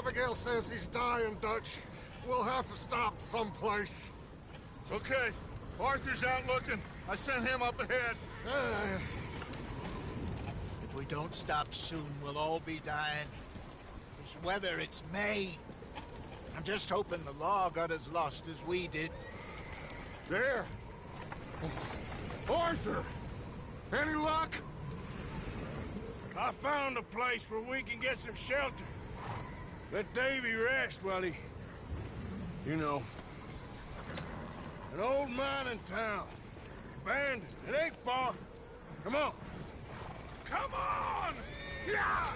Abigail says he's dying, Dutch. We'll have to stop someplace. Okay. Arthur's out looking. I sent him up ahead. If we don't stop soon, we'll all be dying. This weather, it's May. I'm just hoping the law got as lost as we did. There. Arthur! Any luck? I found a place where we can get some shelter. Let Davy rest while he... You know. An old mining town. Abandoned. It ain't far. Come on. Come on! Yeah!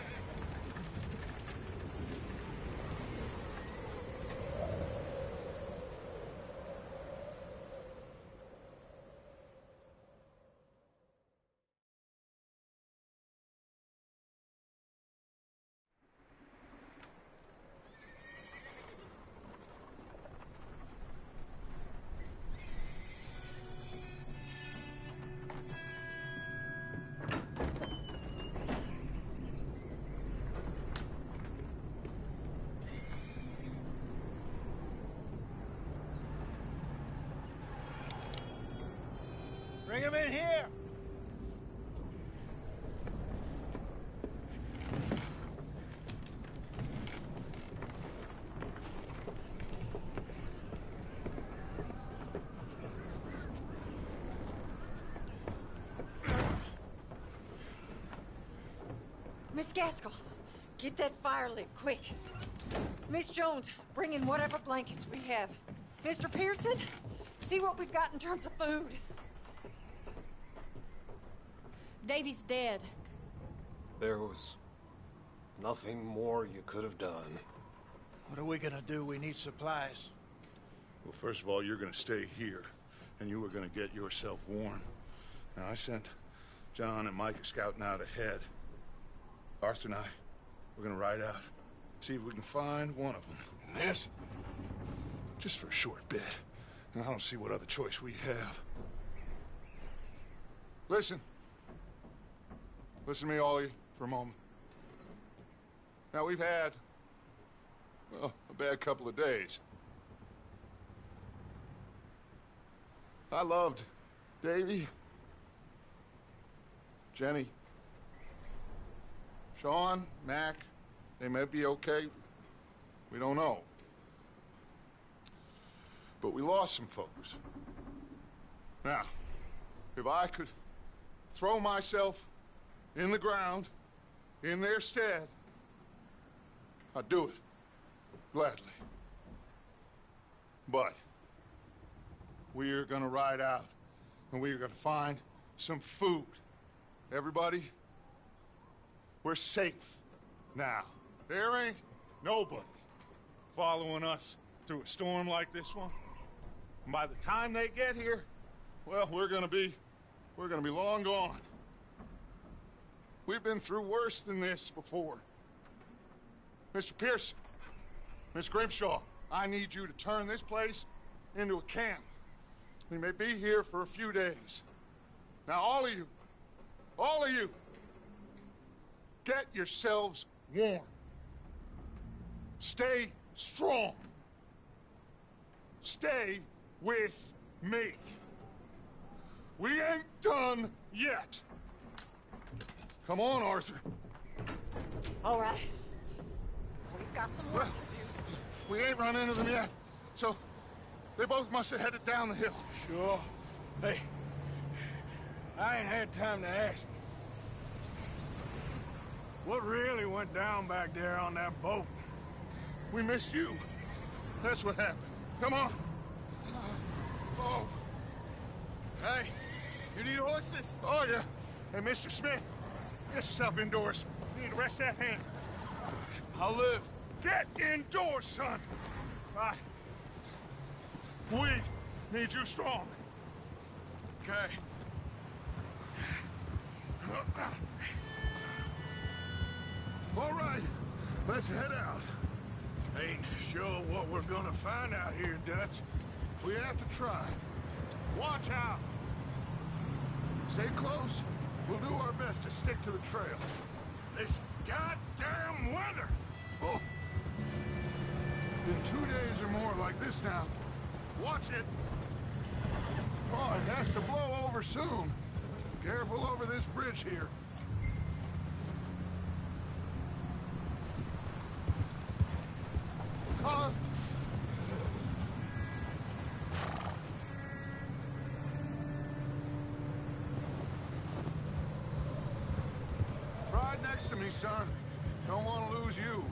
Bring him in here! Miss Gaskell, get that fire lit, quick. Miss Jones, bring in whatever blankets we have. Mr. Pearson, see what we've got in terms of food. Davy's dead. There was nothing more you could have done. What are we gonna do? We need supplies. Well, first of all, you're gonna stay here, and you were gonna get yourself warm. Now, I sent John and Mike scouting out ahead. Arthur and I, we're gonna ride out, see if we can find one of them. And this? Just for a short bit. And I don't see what other choice we have. Listen. Listen to me, all of you, for a moment. Now, we've had, well, a bad couple of days. I loved Davy, Jenny, Sean, Mac. They may be okay. We don't know. But we lost some folks. Now, if I could throw myself in the ground, in their stead, I'd do it, gladly. But we're gonna ride out, and we're gonna find some food. Everybody, we're safe now. There ain't nobody following us through a storm like this one. And by the time they get here, well, we're gonna be long gone. We've been through worse than this before. Mr. Pearson, Miss Grimshaw, I need you to turn this place into a camp. We may be here for a few days. Now, all of you, get yourselves warm. Stay strong. Stay with me. We ain't done yet. Come on, Arthur. All right. We've got some work to do. We ain't run into them yet, so they both must have headed down the hill. Sure. Hey, I ain't had time to ask. What really went down back there on that boat? We missed you. That's what happened. Come on. Oh. Hey, you need horses? Oh, yeah. Hey, Mr. Smith, get yourself indoors. You need to rest that hand. I'll live. Get indoors, son. We need you strong. Okay. All right, let's head out. Ain't sure what we're gonna find out here, Dutch. We have to try. Watch out. Stay close. We'll do our best to stick to the trail. This goddamn weather! Oh. Been 2 days or more like this now. Watch it! Oh, it has to blow over soon. Careful over this bridge here. Huh? Ride next to me, son. Don't want to lose you.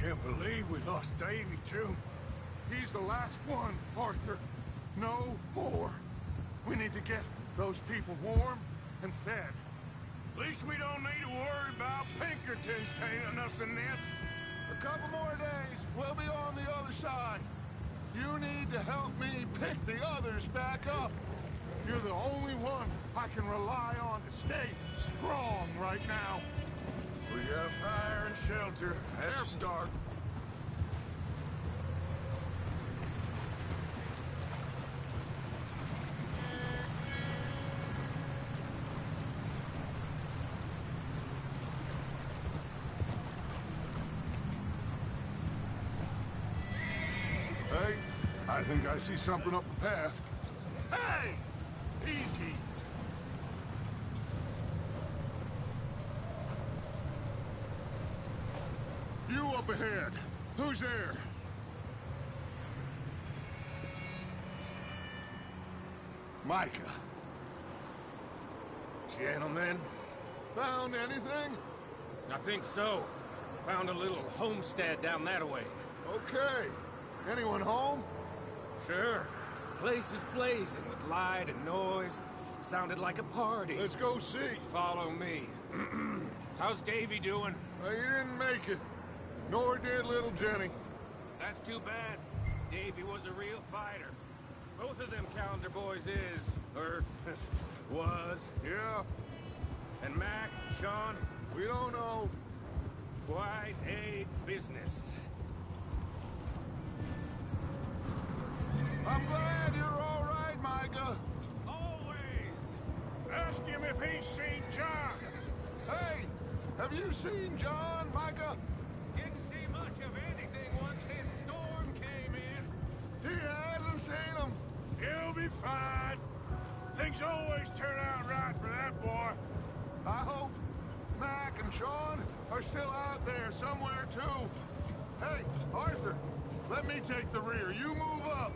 Can't believe we lost Davy, too. He's the last one, Arthur. No more. We need to get those people warm and fed. At least we don't need to worry about Pinkertons tailing us in this. A couple more days, we'll be on the other side. You need to help me pick the others back up. You're the only one I can rely on to stay strong right now. We got fire and shelter. That's a start. Hey, I think I see something up the path. Hey! Easy. You up ahead. Who's there? Micah. Gentlemen, Found anything? I think so. Found a little homestead down that way. Okay. Anyone home? Sure. Place is blazing with light and noise. Sounded like a party. Let's go see. Follow me. How's Davy doing? He didn't make it. Nor did little Jenny. That's too bad. Davy was a real fighter. Both of them calendar boys is, or was. Yeah, And Mac, Sean, we don't know. quite a business. I'm glad you're all right, Micah. Always. Ask him if he's seen John. Hey, have you seen John, Micah? Didn't see much of anything once this storm came in. He hasn't seen him. He'll be fine. Things always turn out right for that boy. I hope Mac and Sean are still out there somewhere, too. Hey, Arthur, let me take the rear. You move up.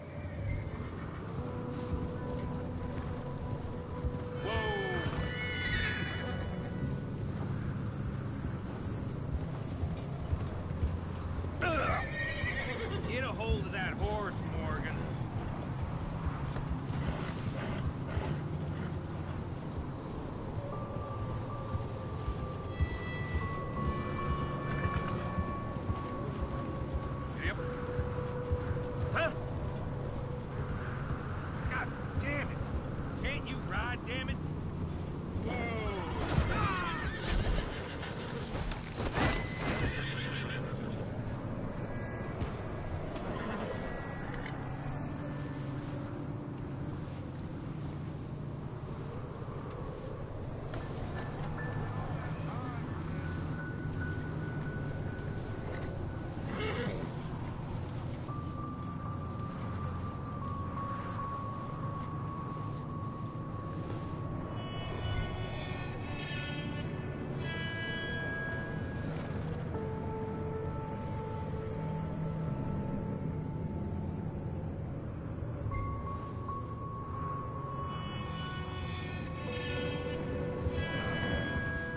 Get a hold of that horse, Morgan. Yep. Huh? God damn it. Can't you ride, damn it? Whoa.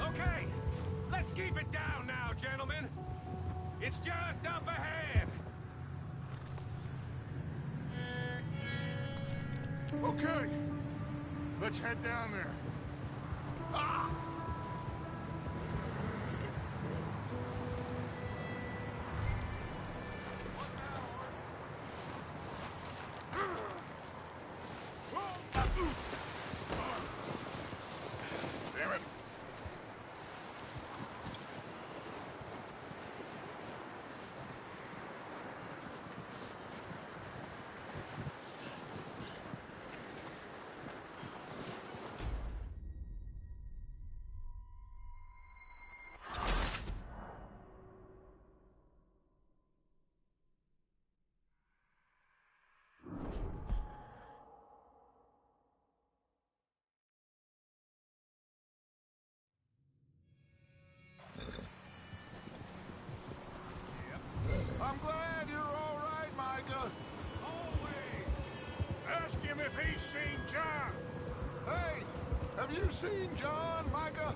Okay, let's keep it down now, gentlemen. It's just up ahead. Okay, let's head down there. Ah! Damn it. if he's seen John. Hey, have you seen John, Micah?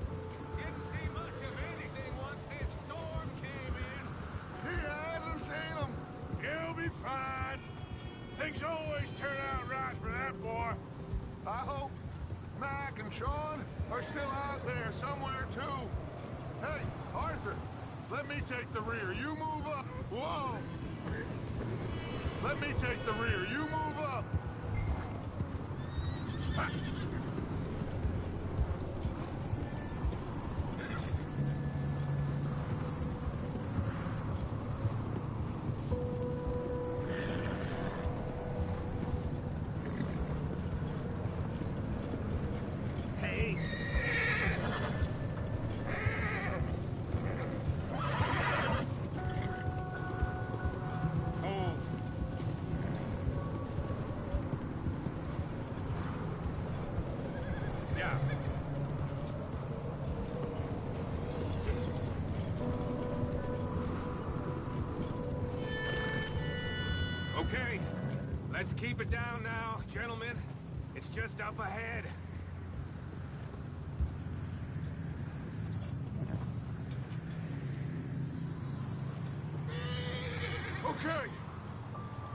Didn't see much of anything once this storm came in. He hasn't seen him. He'll be fine. Things always turn out right for that boy. I hope Mac and Sean are still out there somewhere, too. Hey, Arthur, let me take the rear. You move up. Whoa! Let me take the rear. You move up. Ha. Hey. Oh. Yeah. Okay, let's keep it down now, gentlemen. It's just up ahead. Okay,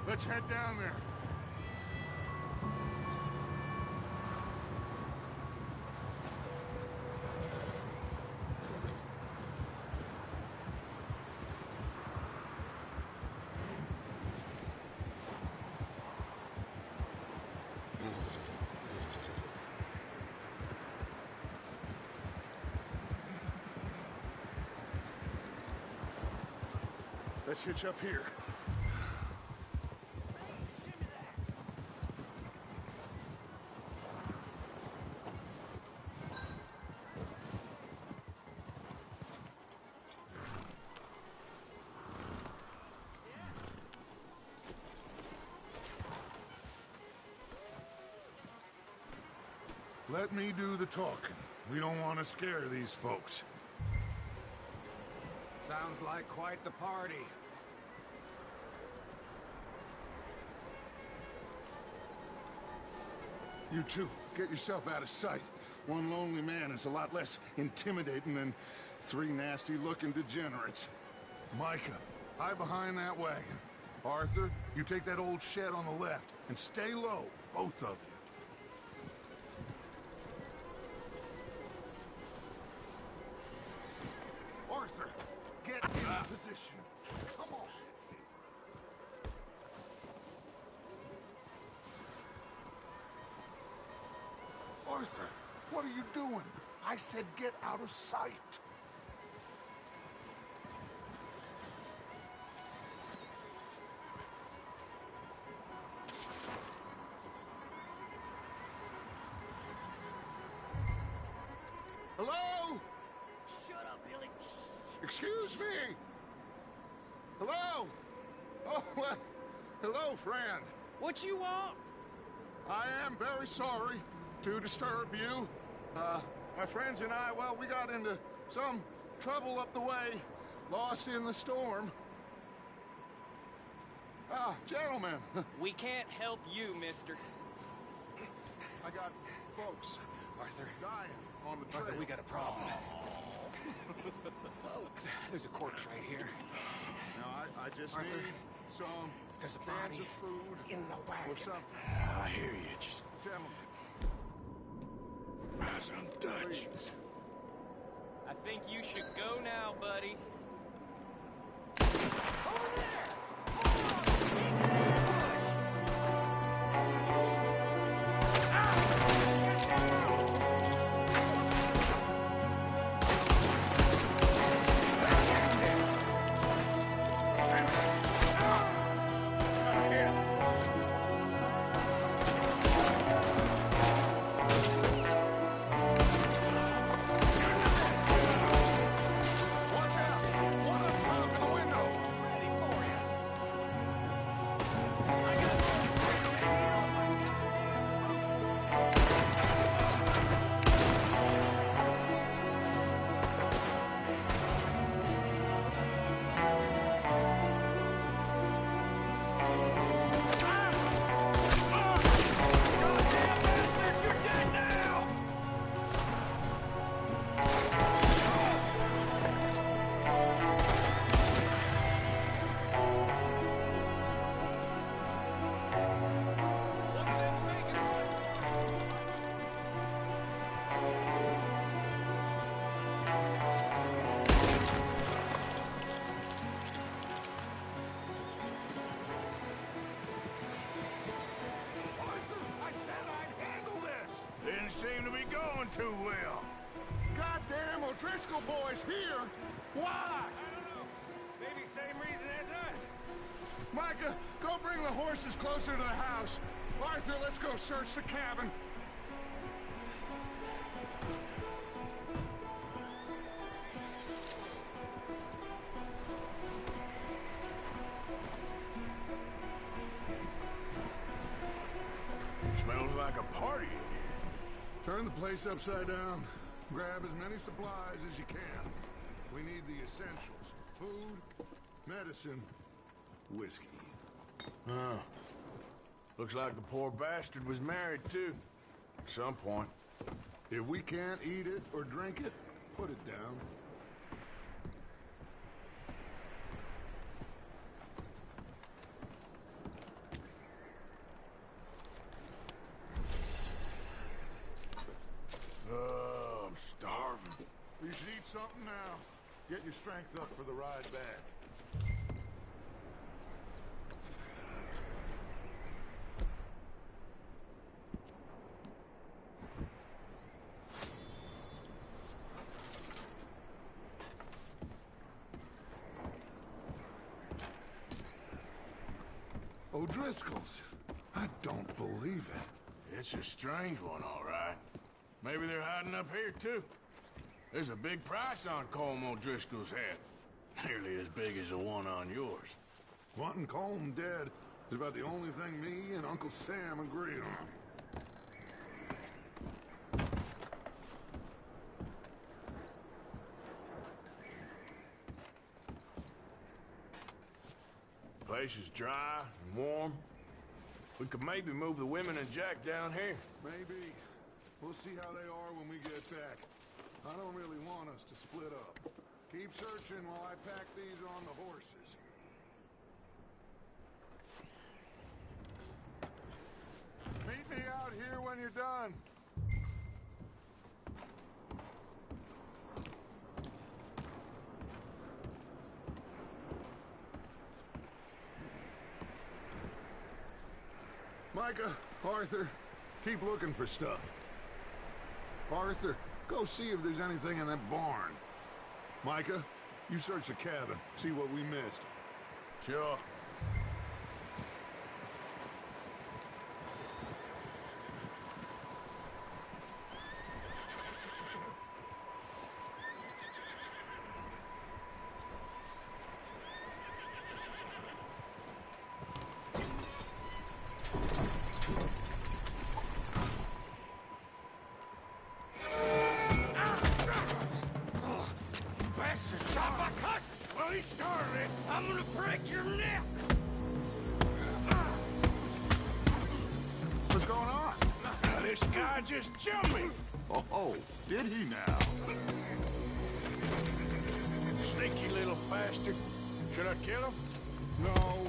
let's head down there. Let's hitch up here. Let me do the talking. We don't want to scare these folks. Sounds like quite the party. You two, get yourself out of sight. One lonely man is a lot less intimidating than three nasty-looking degenerates. Micah, hide behind that wagon. Arthur, you take that old shed on the left, and stay low, both of you. Arthur, get in position. Come on. Arthur, what are you doing? I said get out of sight. Hello? Shut up, Billy. Excuse me? Hello? Oh, well, hello, friend. What you want? I am very sorry to disturb you. My friends and I, well, we got into some trouble up the way, lost in the storm. Gentlemen, We can't help you, mister. I got folks Arthur. dying on the trail. Arthur, we got a problem. Folks. There's a corpse right here. Now, I just Arthur, need some there's a cans body of food in the or wagon. something. I hear you. Just Gentlemen, eyes on Dutch. please. I think you should go now, buddy. Watch out! One up top in the window! Ready for you! seem to be going too well. Goddamn O'Driscoll boys here! Why? I don't know. Maybe same reason as us. Micah, go bring the horses closer to the house. Arthur, let's go search the cabin. Smells like a party in here. Turn the place upside down. Grab as many supplies as you can. We need the essentials. Food, medicine, whiskey. Oh. Looks like the poor bastard was married, too. At some point. If we can't eat it or drink it, put it down. Oh, I'm starving. You should eat something now. Get your strength up for the ride back. O'Driscoll's. I don't believe it. It's a strange one, all right. Maybe they're hiding up here, too. There's a big price on Colm O'Driscoll's head. Nearly as big as the one on yours. Wanting Colm dead is about the only thing me and Uncle Sam agree on. Place is dry and warm. We could maybe move the women and Jack down here. Maybe. We'll see how they are when we get back. I don't really want us to split up. Keep searching while I pack these on the horses. Meet me out here when you're done. Micah, Arthur, keep looking for stuff. Arthur, go see if there's anything in that barn. Micah, you search the cabin, see what we missed. Sure. I'm gonna break your neck! What's going on? This guy just jumped me! Oh, did he now? Sneaky little bastard. Should I kill him? No.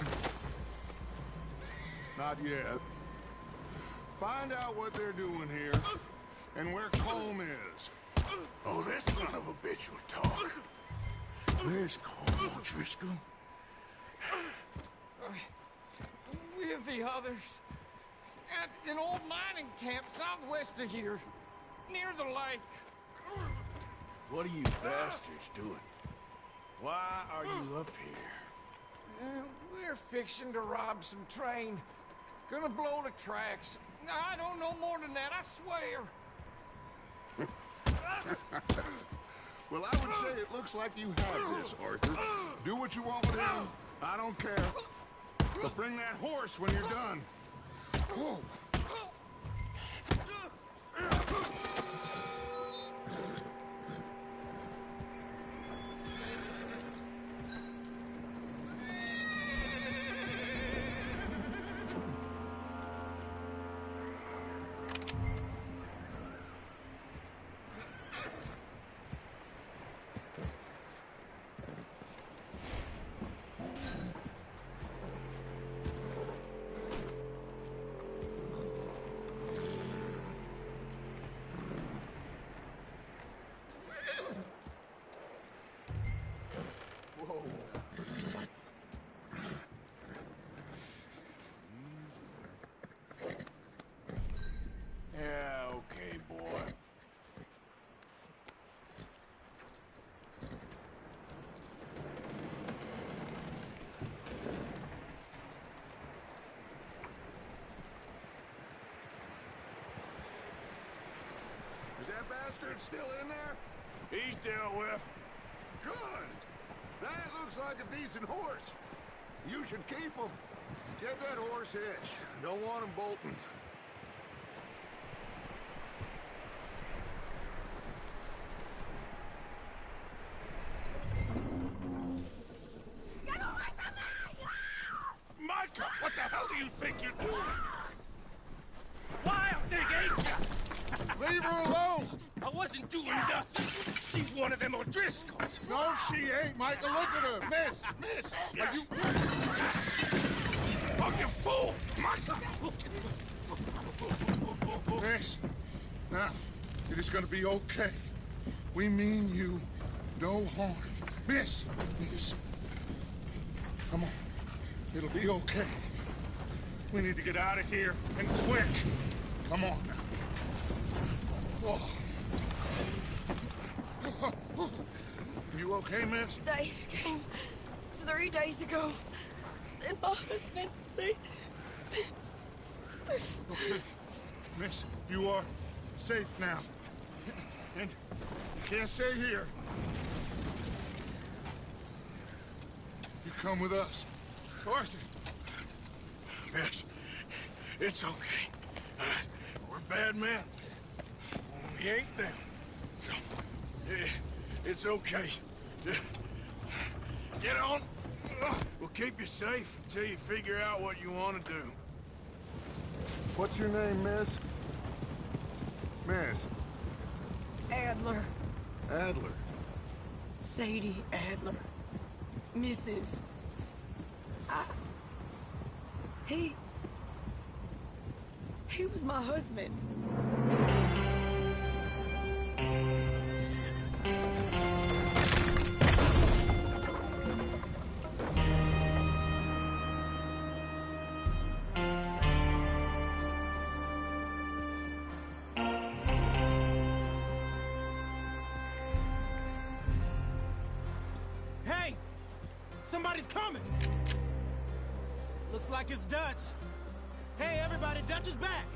Not yet. Find out what they're doing here, and where Colm is. Oh, this son of a bitch will talk. Where's Colm O'Driscoll? With the others. At an old mining camp southwest of here. Near the lake. What are you bastards doing? Why are you up here? We're fixing to rob some train. Gonna blow the tracks. I don't know more than that, I swear. Well, I would say it looks like you have this, Arthur. Do what you want with him. I don't care. But bring that horse when you're done. Whoa. still in there? He's dealt with. Good. That looks like a decent horse. You should keep him. Get that horse hitched. Don't want him bolting. Micah, what the hell do you think you're doing? Wild thing, ain't ya? Leave her alone! I wasn't doing nothing. She's one of them O'Driscolls. No, she ain't, Micah. Look at her. Miss, are you... Oh, you fool! Micah! Miss, now, it is gonna be okay. We mean you no harm. Miss, come on. It'll be okay. We need to get out of here, and quick. Come on now. Oh. You okay, miss? They came 3 days ago. And my husband, they... Okay. Miss, you are safe now. And you can't stay here. You come with us. Arthur. Miss, it's okay. We're bad men. We ain't them. It's okay. Get on. We'll keep you safe until you figure out what you want to do. What's your name, miss? Miss? Adler. Adler. Sadie Adler. Mrs. He was my husband. Hey! Somebody's coming! Looks like it's Dutch. Hey, everybody, Dutch is back!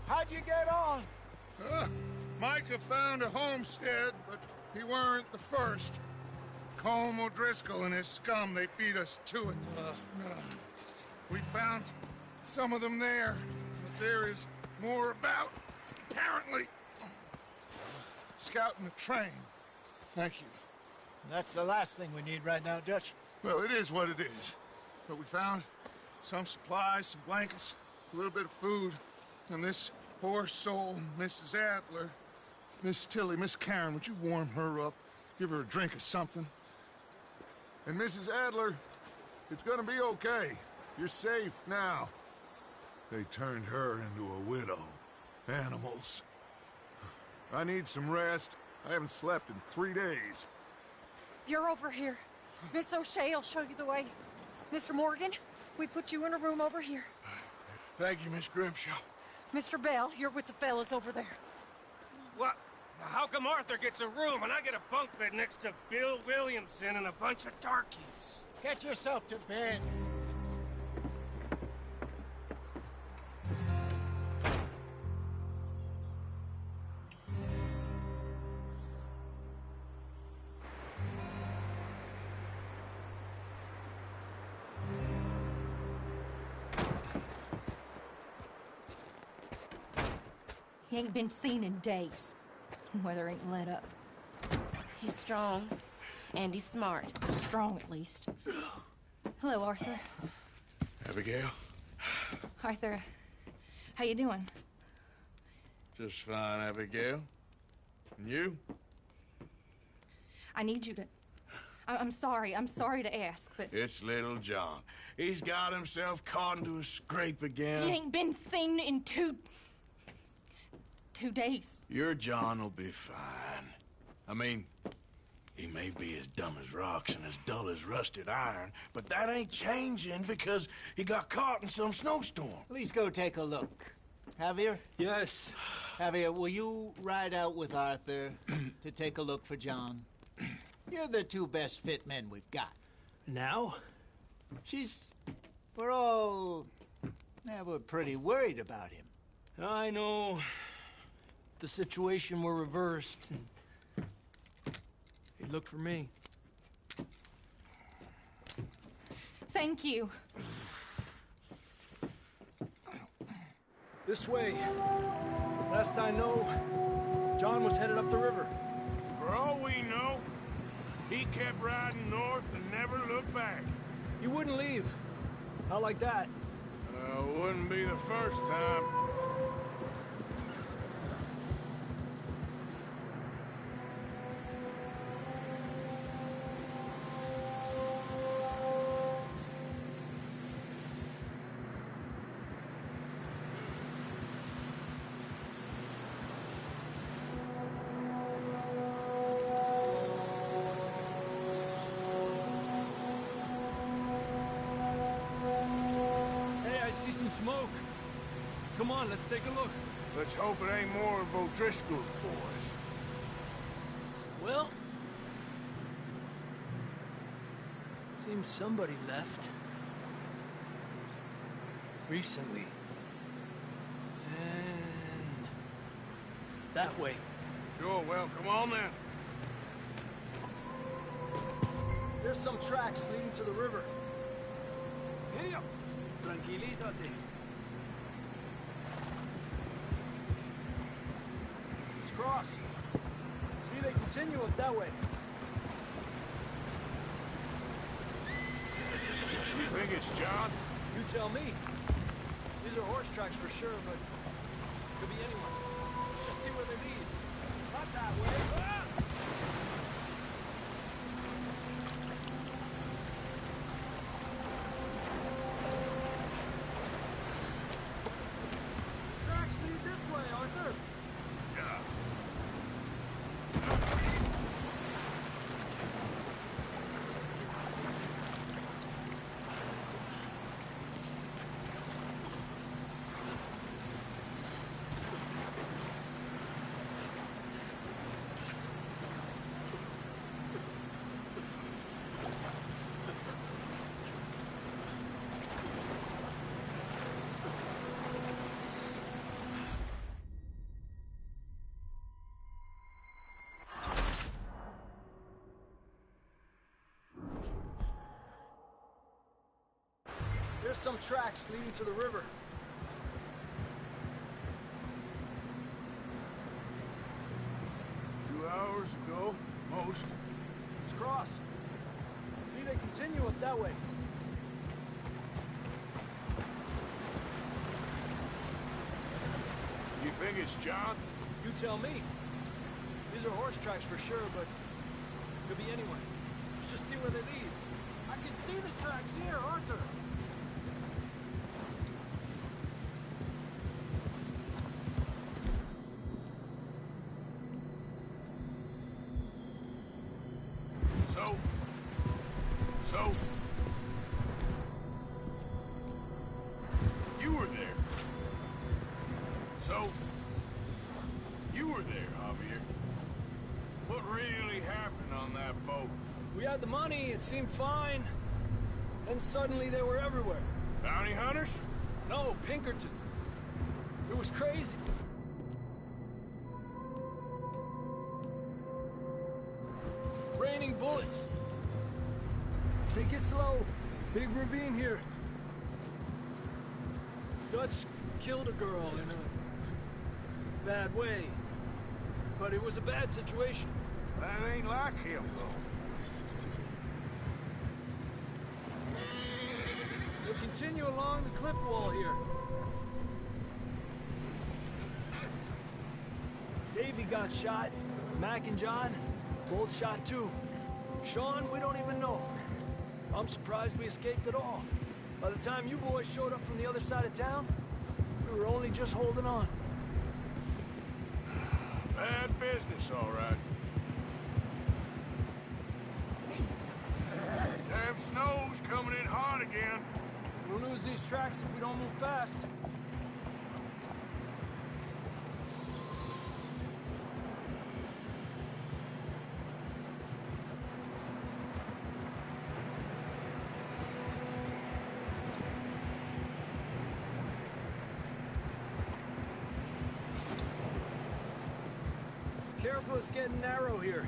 How'd you get on? Micah found a homestead, but he weren't the first. Colm O'Driscoll and his scum, they beat us to it. We found some of them there, but there is more about, apparently. Scouting the train. Thank you. That's the last thing we need right now, Dutch. Well, it is what it is. But we found some supplies, some blankets, a little bit of food, and this poor soul, Mrs. Adler, Miss Tilly, Miss Karen, would you warm her up? Give her a drink or something? And Mrs. Adler, it's gonna be okay. You're safe now. They turned her into a widow. Animals. I need some rest. I haven't slept in 3 days. You're over here. Miss O'Shea will show you the way. Mr. Morgan, we put you in a room over here. Thank you, Miss Grimshaw. Mr. Bell, you're with the fellas over there. What? How come Arthur gets a room and I get a bunk bed next to Bill Williamson and a bunch of darkies? Get yourself to bed. He ain't been seen in days. Weather ain't let up. He's strong, and he's smart. Strong, at least. Hello, Arthur. Abigail? Arthur, how you doing? Just fine, Abigail. And you? I need you to... I'm sorry to ask, but... It's little John. He's got himself caught into a scrape again. He ain't been seen in 2 days. Your John will be fine. I mean, he may be as dumb as rocks and as dull as rusted iron, but that ain't changing because he got caught in some snowstorm. Please go take a look. Javier? Yes. Javier, will you ride out with Arthur to take a look for John? You're the 2 best fit men we've got. Now? We're all... we're pretty worried about him. I know. the situation were reversed, and he'd look for me. Thank you. This way. Last I know, John was headed up the river. For all we know, he kept riding north and never looked back. He wouldn't leave. Not like that. Wouldn't be the first time. Smoke. Come on, let's take a look. Let's hope it ain't more of O'Driscoll's boys. Well, seems somebody left. Recently. And that way. Sure, well, come on then. There's some tracks leading to the river. Hey, Tranquilízate. Let's cross. See, they continue up that way. You think it's John? You tell me. These are horse tracks for sure, but could be anyone. Let's just see where they lead. Not that way. Ah! There's some tracks leading to the river. Two hours ago, most. Let's cross. See, they continue up that way. You think it's John? You tell me. These are horse tracks for sure, but could be anyone. Let's just see where they lead. I can see the tracks here, Arthur. So, you were there. So, you were there, Javier. What really happened on that boat? We had the money, it seemed fine. Then suddenly they were everywhere. Bounty hunters? No, Pinkertons. It was crazy. Raining bullets. Take it slow. Big ravine here. Dutch killed a girl in a bad way. But it was a bad situation. That ain't like him, though. We'll continue along the cliff wall here. Davey got shot. Mac and John, both shot too. Sean, we don't even know. I'm surprised we escaped at all. By the time you boys showed up from the other side of town, we were only just holding on. Bad business, all right. Damn snow's coming in hot again. We'll lose these tracks if we don't move fast. careful, it's getting narrow here.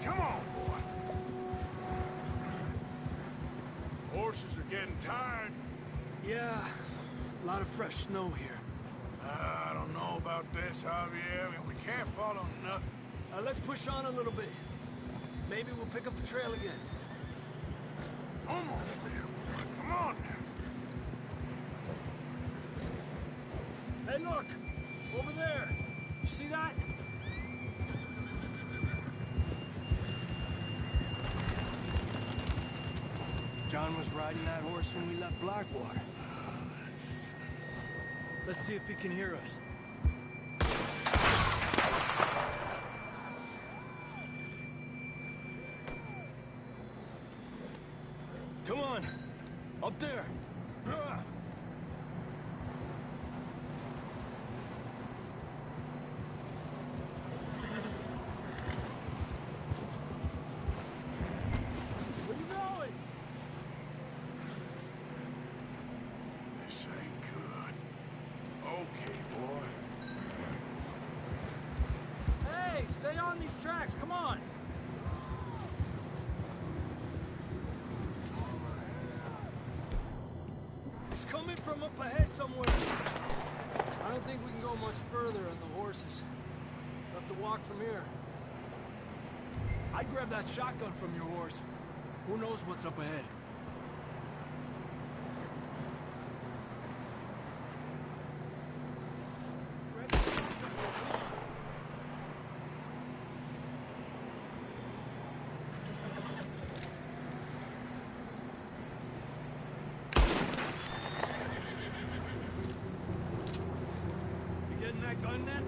Come on, boy. Horses are getting tired. Yeah, a lot of fresh snow here. I don't know about this, Javier. I mean, we can't follow nothing. Let's push on a little bit. Maybe we'll pick up the trail again. Almost there. Come on now. Hey, look! Over there! You see that? John was riding that horse when we left Blackwater. Let's see if he can hear us. Come on! Up there! Where you going? This ain't good. Okay, boy. Hey, stay on these tracks, come on! It's coming from up ahead somewhere. I don't think we can go much further on the horses. We'll have to walk from here. I'd grab that shotgun from your horse. Who knows what's up ahead? Grab the shotgun, come on. You getting that gun then?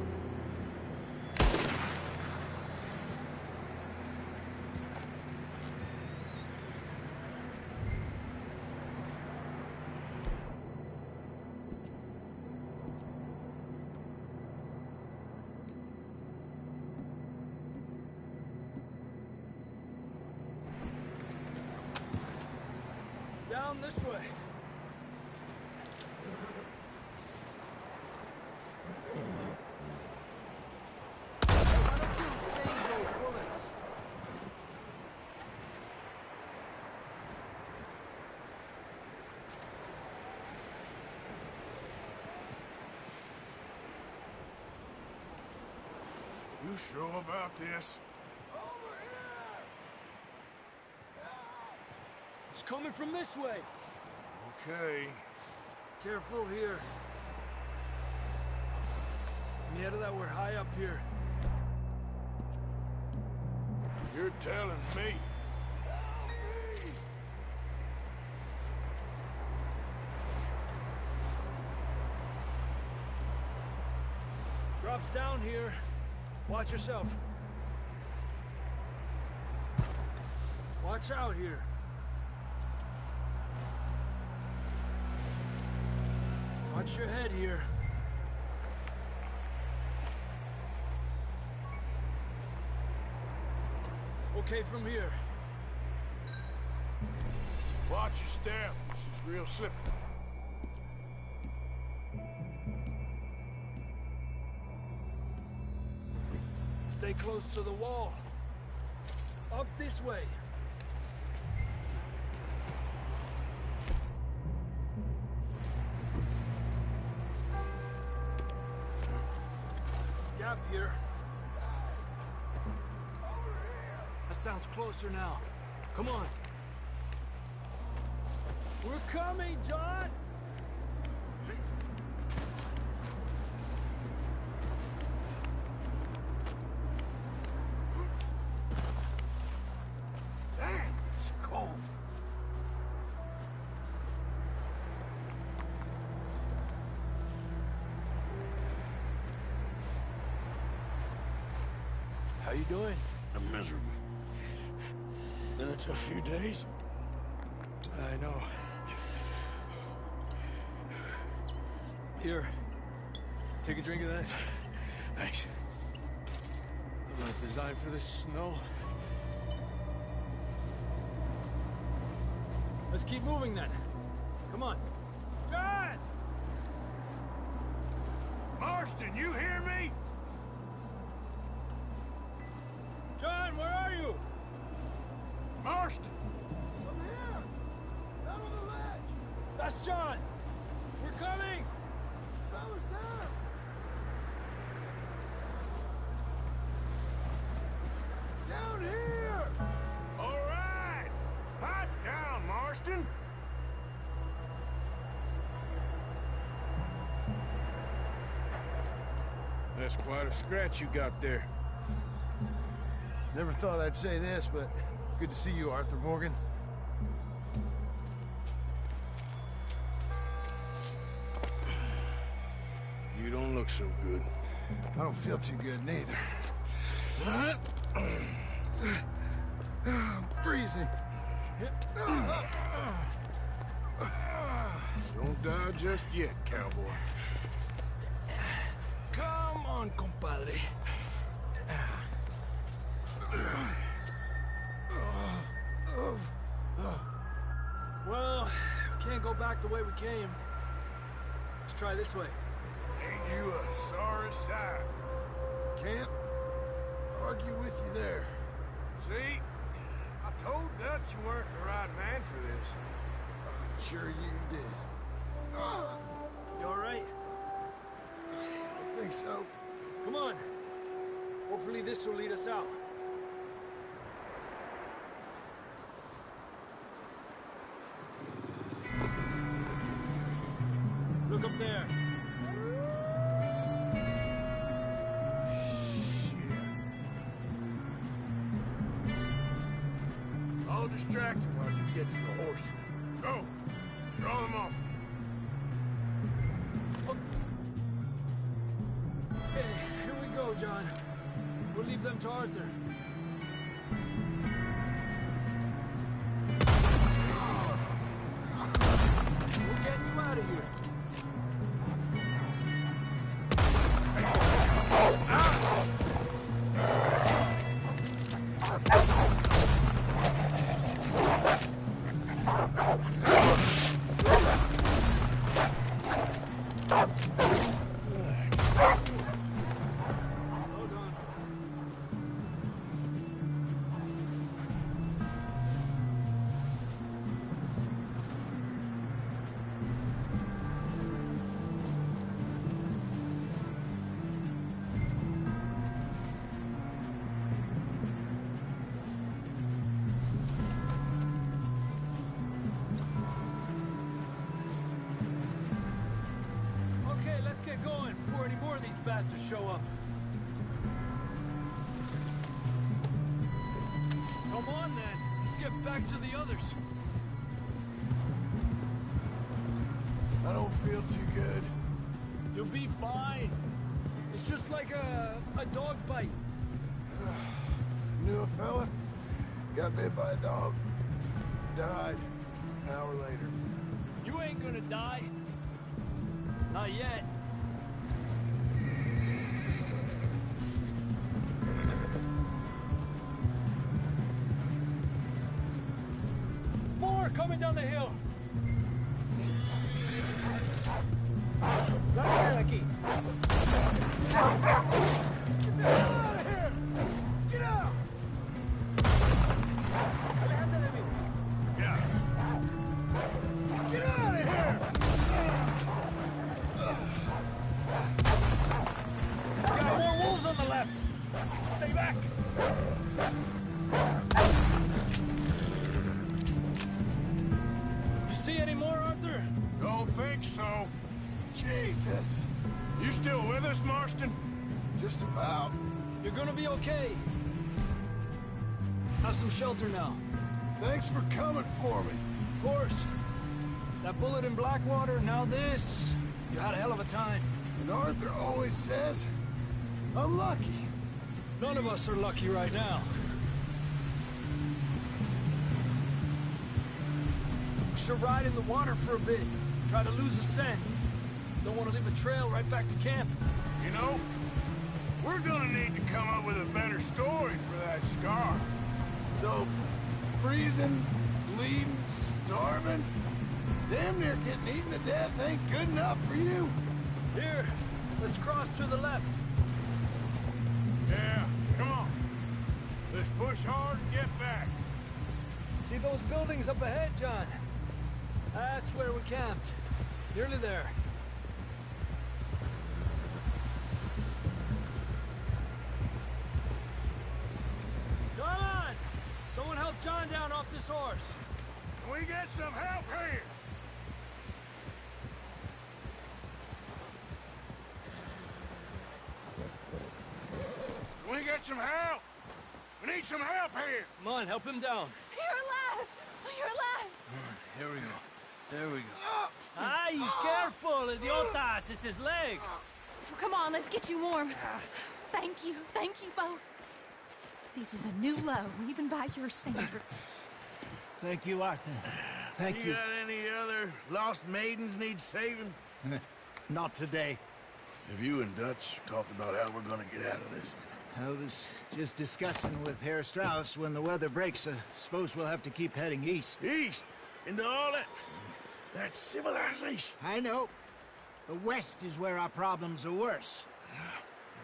Down this way. Why don't you save those bullets? You sure about this? It's coming from this way. Okay. Careful here. Yeah, that we're high up here. You're telling me. Drops down here. Watch yourself. Watch out here. Watch your head here. Okay from here. Watch your step. This is real slippery. Stay close to the wall. Up this way. Gap here. That sounds closer now. Come on. We're coming, John! Damn, it's cold. How you doing? I'm miserable. Been a tough few days. I know. Here. Take a drink of that. Thanks. I'm not designed for this snow. Let's keep moving then. Come on. John! Marston, you hear me? John, where are you? Marston! I'm here! Down on the ledge! That's John! We're coming! Fellas there! Down here! All right! Hot down, Marston! That's quite a scratch you got there. Never thought I'd say this, but good to see you, Arthur Morgan. You don't look so good. I don't feel too good, neither. I'm freezing. Don't die just yet, cowboy. Come on, compadre. Well, we can't go back the way we came. Let's try this way. Ain't you a sorry sight? Can't argue with you there. See? I told Dutch you weren't the right man for this. I'm sure you did. You all right? I think so. Come on. Hopefully this will lead us out. Look up there. I'll distract him while you get to the horses. Go! Draw them off. Okay, here we go, John. We'll leave them to Arthur. We're getting you out of here. Okay, let's get going before any more of these bastards show up. Come on, then. Let's get back to the others. I don't feel too good. You'll be fine. It's just like a dog bite. Knew a fella, got bit by a dog, died an hour later. You ain't gonna die. Not yet. More coming down the hill. Lucky. Get the hell out of here! Get out! Yeah. Get out of here! Got more wolves on the left. Stay back. You see any more, Arthur? Don't think so. Jesus. You still with us, Marston? Just about. You're gonna be okay. Have some shelter now. Thanks for coming for me. Of course. That bullet in Blackwater, now this. You had a hell of a time. And Arthur always says, I'm lucky. None of us are lucky right now. We should ride in the water for a bit. Try to lose a scent. Don't want to leave a trail right back to camp. You know, we're gonna need to come up with a better story for that scar. So, freezing, bleeding, starving, damn near getting eaten to death ain't good enough for you. Here, Let's cross to the left. Yeah, come on. Let's push hard and get back. See those buildings up ahead, John? That's where we camped. Nearly there. Come on! Someone help John down off this horse. Can we get some help here? Can we get some help? We need some help here. Come on, help him down. You're alive! You're alive! Here we go. There we go. Ay, careful, idiotas! It's his leg. Come on, let's get you warm. Thank you both. This is a new low, even by your standards. Thank you, Arthur. Thank you. You got any other lost maidens need saving? Not today. Have you and Dutch talked about how we're gonna get out of this? I was just discussing with Herr Strauss when the weather breaks. I suppose we'll have to keep heading east. East? Into all that civilization? I know. The west is where our problems are worse.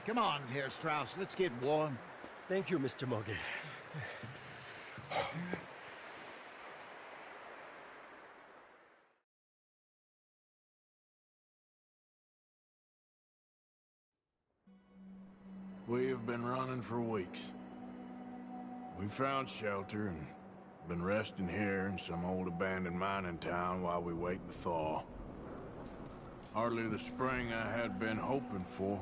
Come on, Herr Strauss, let's get warm. Thank you, Mr. Morgan. We have been running for weeks. We found shelter and been resting here in some old abandoned mining town while we wait the thaw. Hardly the spring I had been hoping for.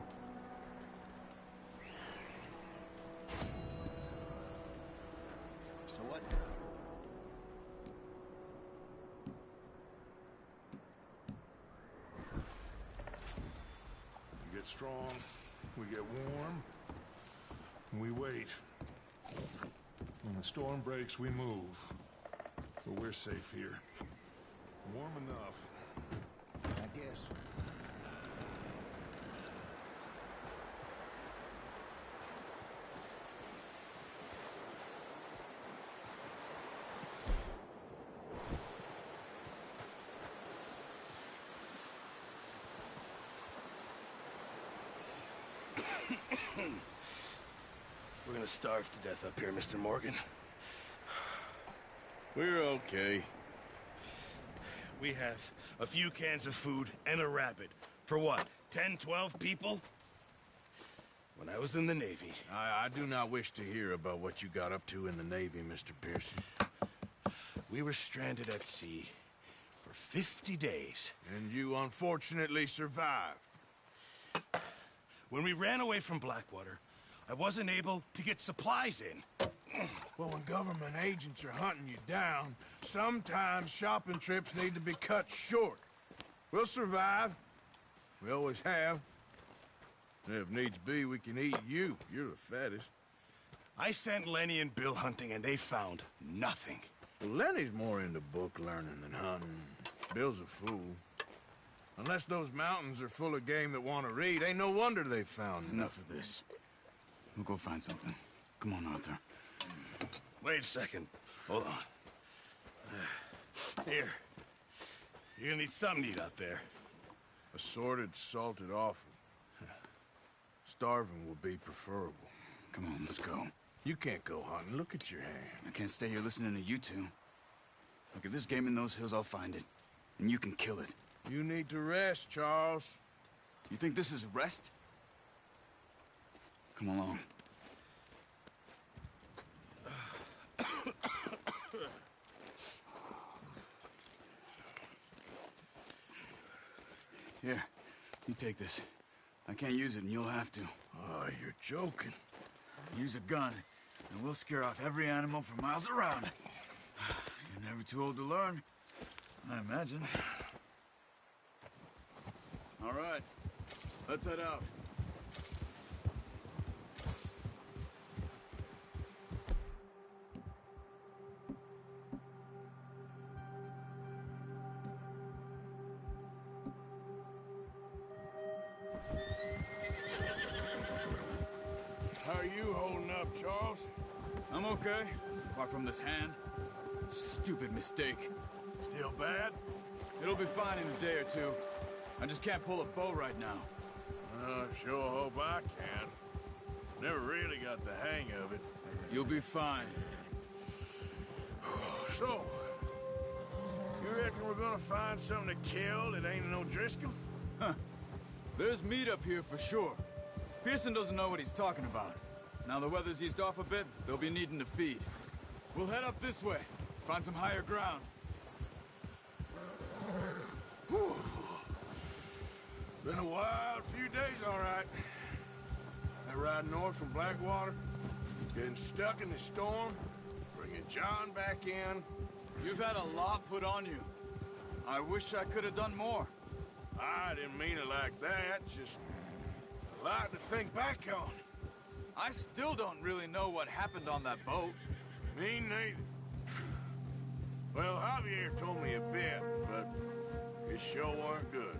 So what? We get strong, we get warm, and we wait. When the storm breaks, we move. But we're safe here. Warm enough. I guess. We're gonna starve to death up here, Mr. Morgan. We're okay. We have a few cans of food and a rabbit. For what, 10, 12 people? When I was in the Navy... I do not wish to hear about what you got up to in the Navy, Mr. Pearson. We were stranded at sea for 50 days. And you unfortunately survived. When we ran away from Blackwater, I wasn't able to get supplies in. Well, when government agents are hunting you down, sometimes shopping trips need to be cut short. We'll survive. We always have. If needs be, we can eat you. You're the fattest. I sent Lenny and Bill hunting, and they found nothing. Well, Lenny's more into book learning than hunting. Bill's a fool. Unless those mountains are full of game that want to read, ain't no wonder they found Enough of this. We'll go find something. Come on, Arthur. Wait a second. Hold on. Here. You're gonna need something to eat out there. Assorted, salted offal. Starving will be preferable. Come on, let's go. You can't go hunting. Look at your hand. I can't stay here listening to you two. Look, if there's game in those hills, I'll find it. And you can kill it. You need to rest, Charles. You think this is rest? Come along. Here, you take this. I can't use it, and you'll have to. Oh, you're joking. Use a gun, and we'll scare off every animal for miles around. You're never too old to learn, I imagine. All right, let's head out. How are you holding up, Charles? I'm okay, apart from this hand. Stupid mistake. Still bad? It'll be fine in a day or two. I just can't pull a bow right now. Sure hope I can. Never really got the hang of it. You'll be fine. So, you reckon we're gonna find something to kill that ain't no Driscoll? Huh. There's meat up here for sure. Pearson doesn't know what he's talking about. Now the weather's eased off a bit, they'll be needing to feed. We'll head up this way, find some higher ground. Whew. Been a wild few days, all right. That ride north from Blackwater, getting stuck in the storm, bringing John back in. You've had a lot put on you. I wish I could have done more. I didn't mean it like that, just a lot to think back on. I still don't really know what happened on that boat. Me neither. Well, Javier told me a bit, but it sure weren't good.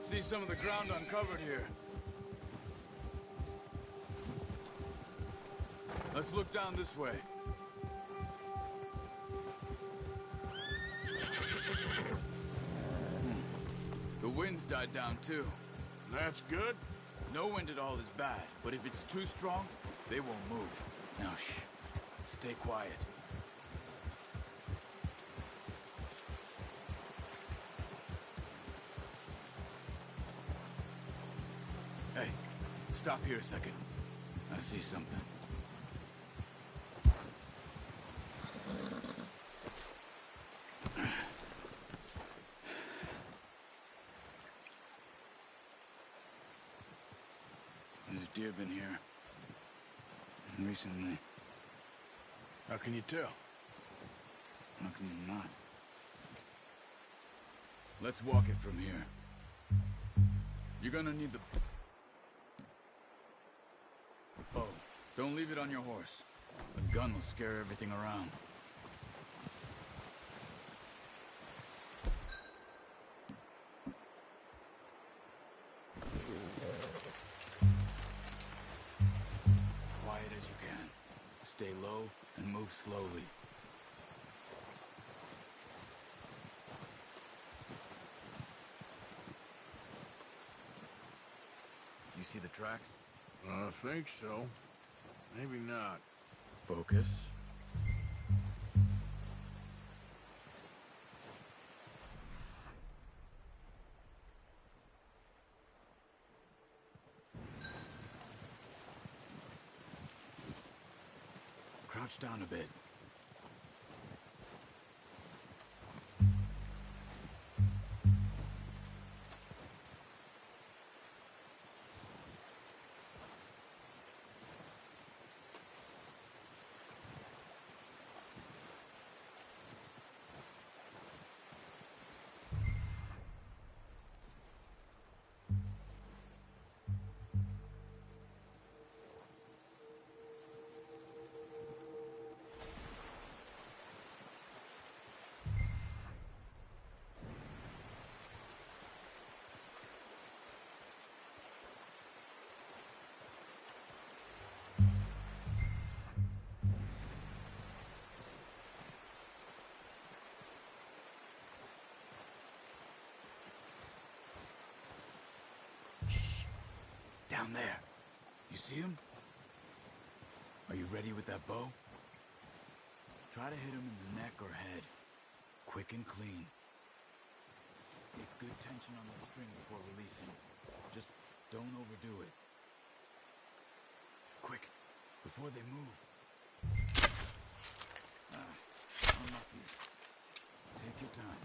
See some of the ground uncovered here. Let's look down this way. The wind's died down too. That's good. No wind at all is bad, but if it's too strong, they won't move. Now shh. Stay quiet. Hey, stop here a second. I see something. There's deer been here recently. How can you tell? How can you not? Let's walk it from here. You're gonna need the bow. Don't leave it on your horse. The gun will scare everything around. Quiet as you can. Stay low and move slowly. You see the tracks? I think so. Maybe not. Focus. Crouch down a bit. Down there. You see him? Are you ready with that bow? Try to hit him in the neck or head. Quick and clean. Get good tension on the string before releasing. Just don't overdo it. Quick, before they move. Unlucky. Take your time.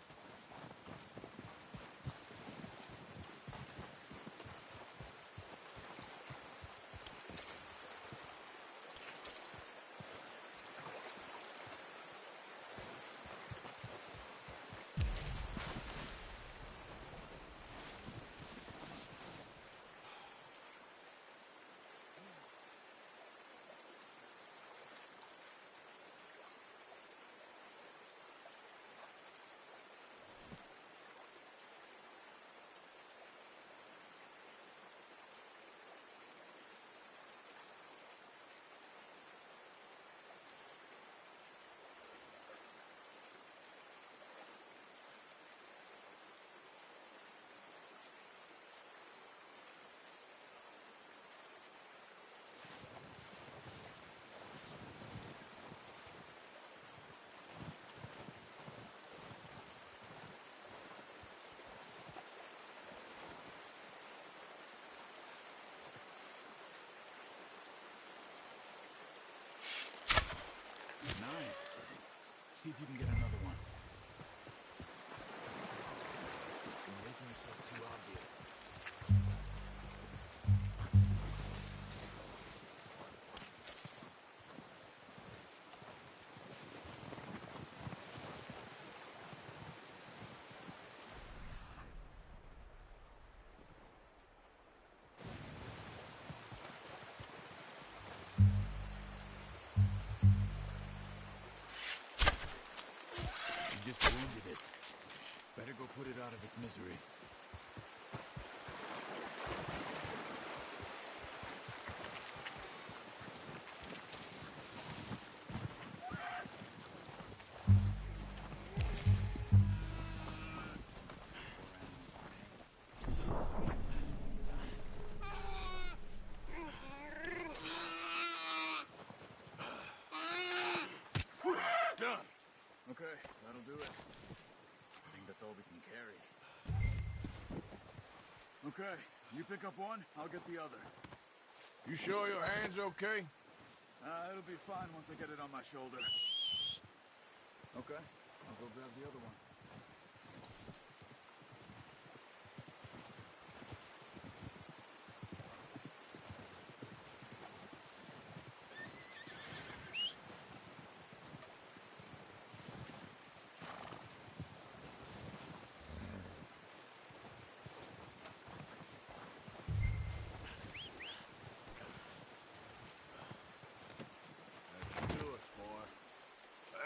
See if you can get another one. You're making yourself too obvious. You just wounded it. Better go put it out of its misery. Done. Okay, that'll do it. I think that's all we can carry. Okay, you pick up one, I'll get the other. You sure your hand's okay? It'll be fine once I get it on my shoulder. Okay, I'll go grab the other one.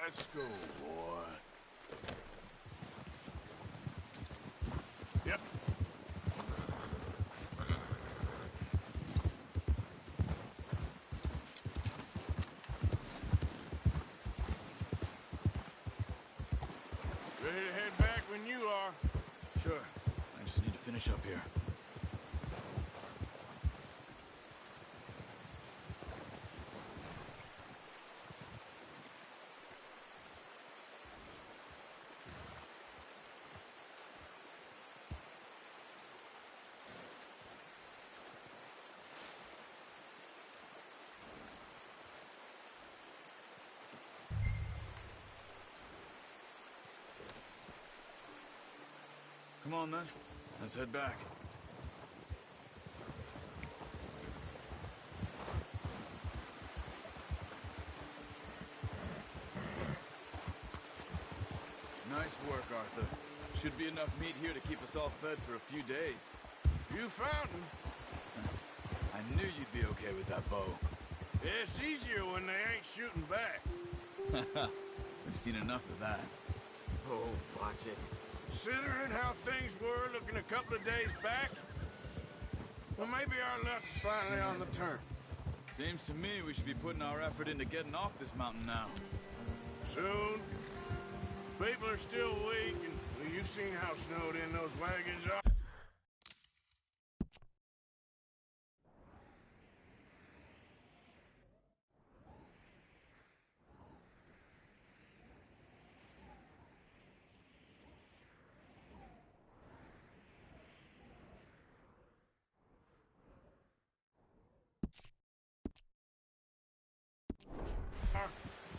Let's go, boy. Yep. Ready to head back when you are. Sure. I just need to finish up here. Come on, then. Let's head back. Nice work, Arthur. Should be enough meat here to keep us all fed for a few days. You found him. I knew you'd be okay with that bow. It's easier when they ain't shooting back. We've seen enough of that. Oh, watch it. Considering how things were looking a couple of days back, well, maybe our luck's finally on the turn. Seems to me we should be putting our effort into getting off this mountain now. Soon. People are still weak, and well, you've seen how snowed in those wagons are.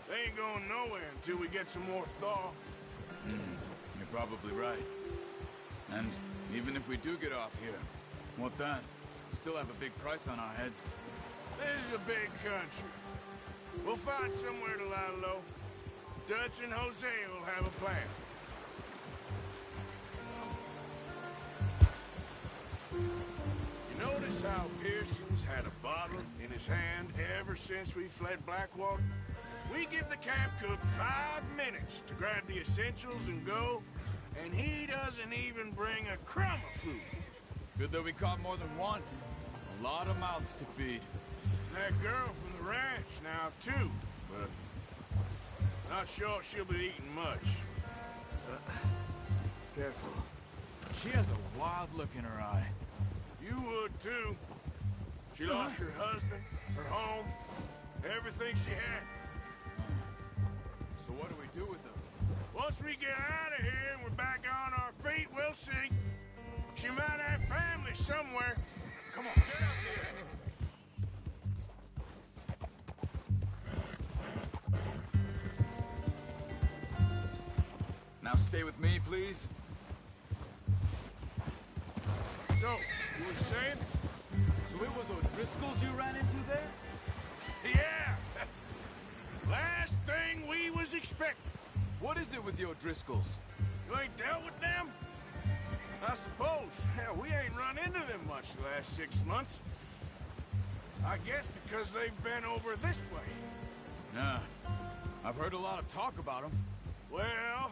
They ain't going nowhere until we get some more thaw. You're probably right. And even if we do get off here, what then? We still have a big price on our heads. This is a big country. We'll find somewhere to lie low. Dutch and Jose will have a plan. You notice how Pearson's had a bottle in his hand ever since we fled Blackwater? We give the camp cook 5 minutes to grab the essentials and go, and he doesn't even bring a crumb of food. Good that we caught more than one. A lot of mouths to feed. That girl from the ranch now, too, but not sure she'll be eating much. Careful. She has a wild look in her eye. You would, too. She lost her husband, her home, everything she had. So what do we do with her? Once we get out of here and we're back on our feet, we'll see. She might have family somewhere. Come on, get out here. Now stay with me, please. So, you were saying? So it was O'Driscoll's you ran into there? Yeah! Last thing we was expecting. What is it with the O'Driscolls? You ain't dealt with them? I suppose. Hell, we ain't run into them much the last 6 months. I guess because they've been over this way. Nah. I've heard a lot of talk about them. Well,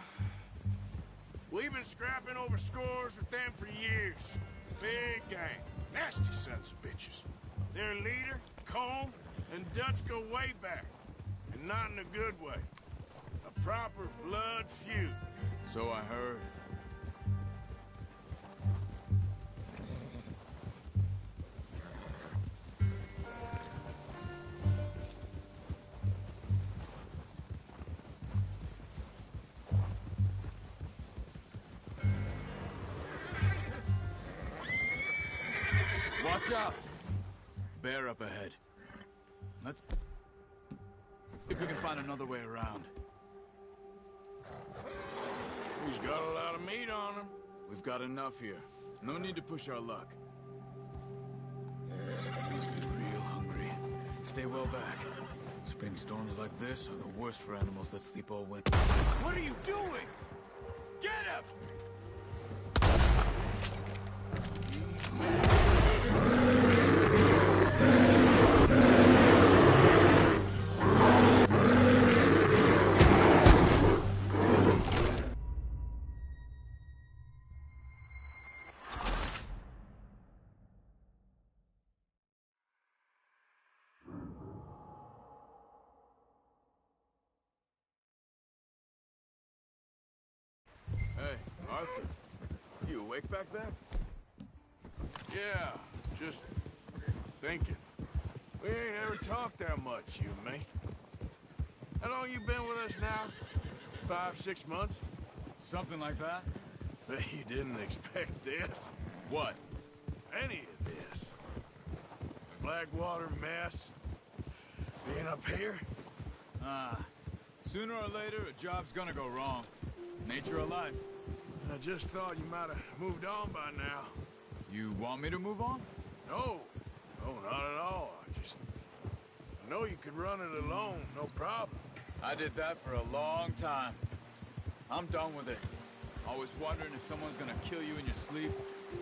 we've been scrapping over scores with them for years. Big gang. Nasty sons of bitches. Their leader, Colm, and Dutch go way back. And not in a good way. A proper blood feud. So I heard. Watch out! Bear up ahead. Let's... if we can find another way around. He's got a lot of meat on him. We've got enough here. No need to push our luck. Must be real hungry. Stay well back. Spring storms like this are the worst for animals that sleep all winter. What are you doing? Get him! Hey, Arthur. You awake back there? Yeah, just thinking. We ain't ever talked that much, you and me. How long you been with us now? 5, 6 months? Something like that? Bet you didn't expect this. What? Any of this. Blackwater mess. Being up here. Sooner or later, a job's gonna go wrong. Nature of life. I just thought you might have moved on by now. You want me to move on? No. No, not at all. I know you could run it alone, no problem. I did that for a long time. I'm done with it. Always wondering if someone's gonna kill you in your sleep.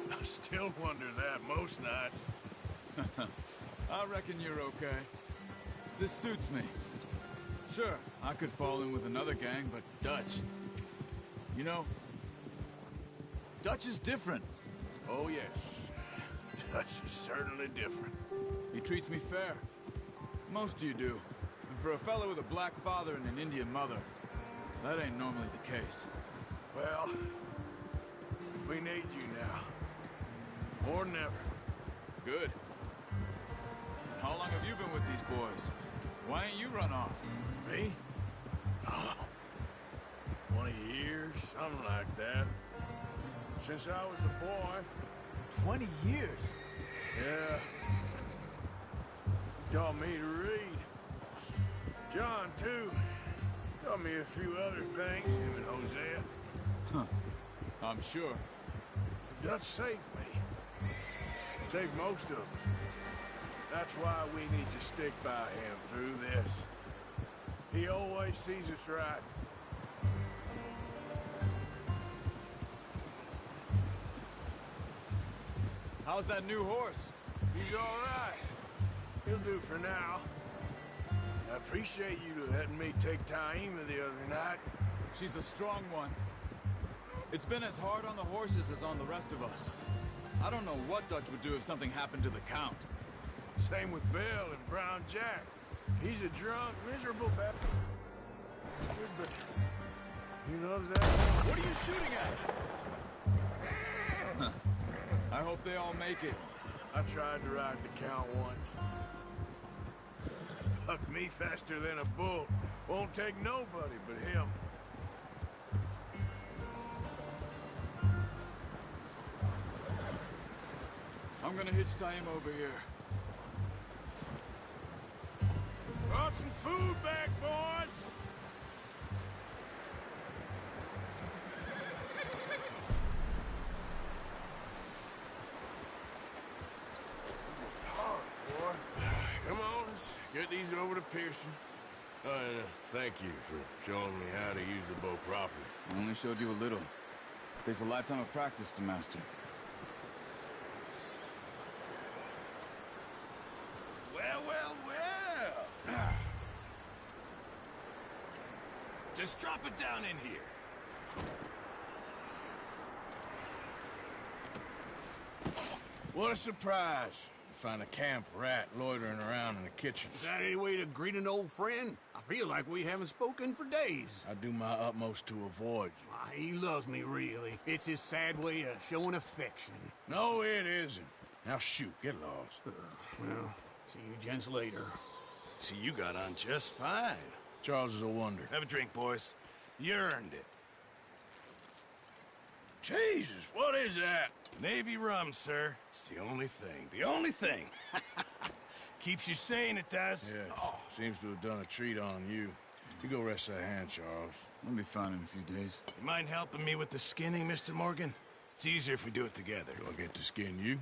I still wonder that most nights. I reckon you're okay. This suits me. Sure, I could fall in with another gang, but Dutch... You know, Dutch is different. Oh, yes. Dutch is certainly different. He treats me fair. Most of you do. And for a fellow with a black father and an Indian mother, that ain't normally the case. Well, we need you now. More than ever. Good. And how long have you been with these boys? Why ain't you run off? Me? Oh, 20 years, something like that. Since I was a boy. 20 years? Yeah. Taught me to read. John, too. Taught me a few other things, him and Hosea. Huh. I'm sure. Dutch saved me. Saved most of us. That's why we need to stick by him through this. He always sees us right. How's that new horse? He's all right. He'll do for now. I appreciate you letting me take Taima the other night. She's a strong one. It's been as hard on the horses as on the rest of us. I don't know what Dutch would do if something happened to the Count. Same with Bill and Brown Jack. He's a drunk, miserable bastard, but he loves that. What are you shooting at? I hope they all make it. I tried to ride the Count once. Bucked me faster than a bull. Won't take nobody but him. I'm gonna hitch Taima over here. Brought some food back, boys! get these over to Pearson. And thank you for showing me how to use the bow properly. I only showed you a little. It takes a lifetime of practice to master. Well, well, well. Just drop it down in here. What a surprise. You find a camp rat loitering around in the kitchen. Is that any way to greet an old friend? I feel like we haven't spoken for days. I do my utmost to avoid you. Why, he loves me, really. It's his sad way of showing affection. No, it isn't. Now shoot, get lost. Well, see you gents later. See, you got on just fine. Charles is a wonder. Have a drink, boys. You earned it. Jesus, what is that? Navy rum, sir. It's the only thing. The only thing. Keeps you sane, it does. Yes. Oh. Seems to have done a treat on you. You go rest that hand, Charles. I'll be fine in a few days. You mind helping me with the skinning, Mr. Morgan? It's easier if we do it together. Do I get to skin you?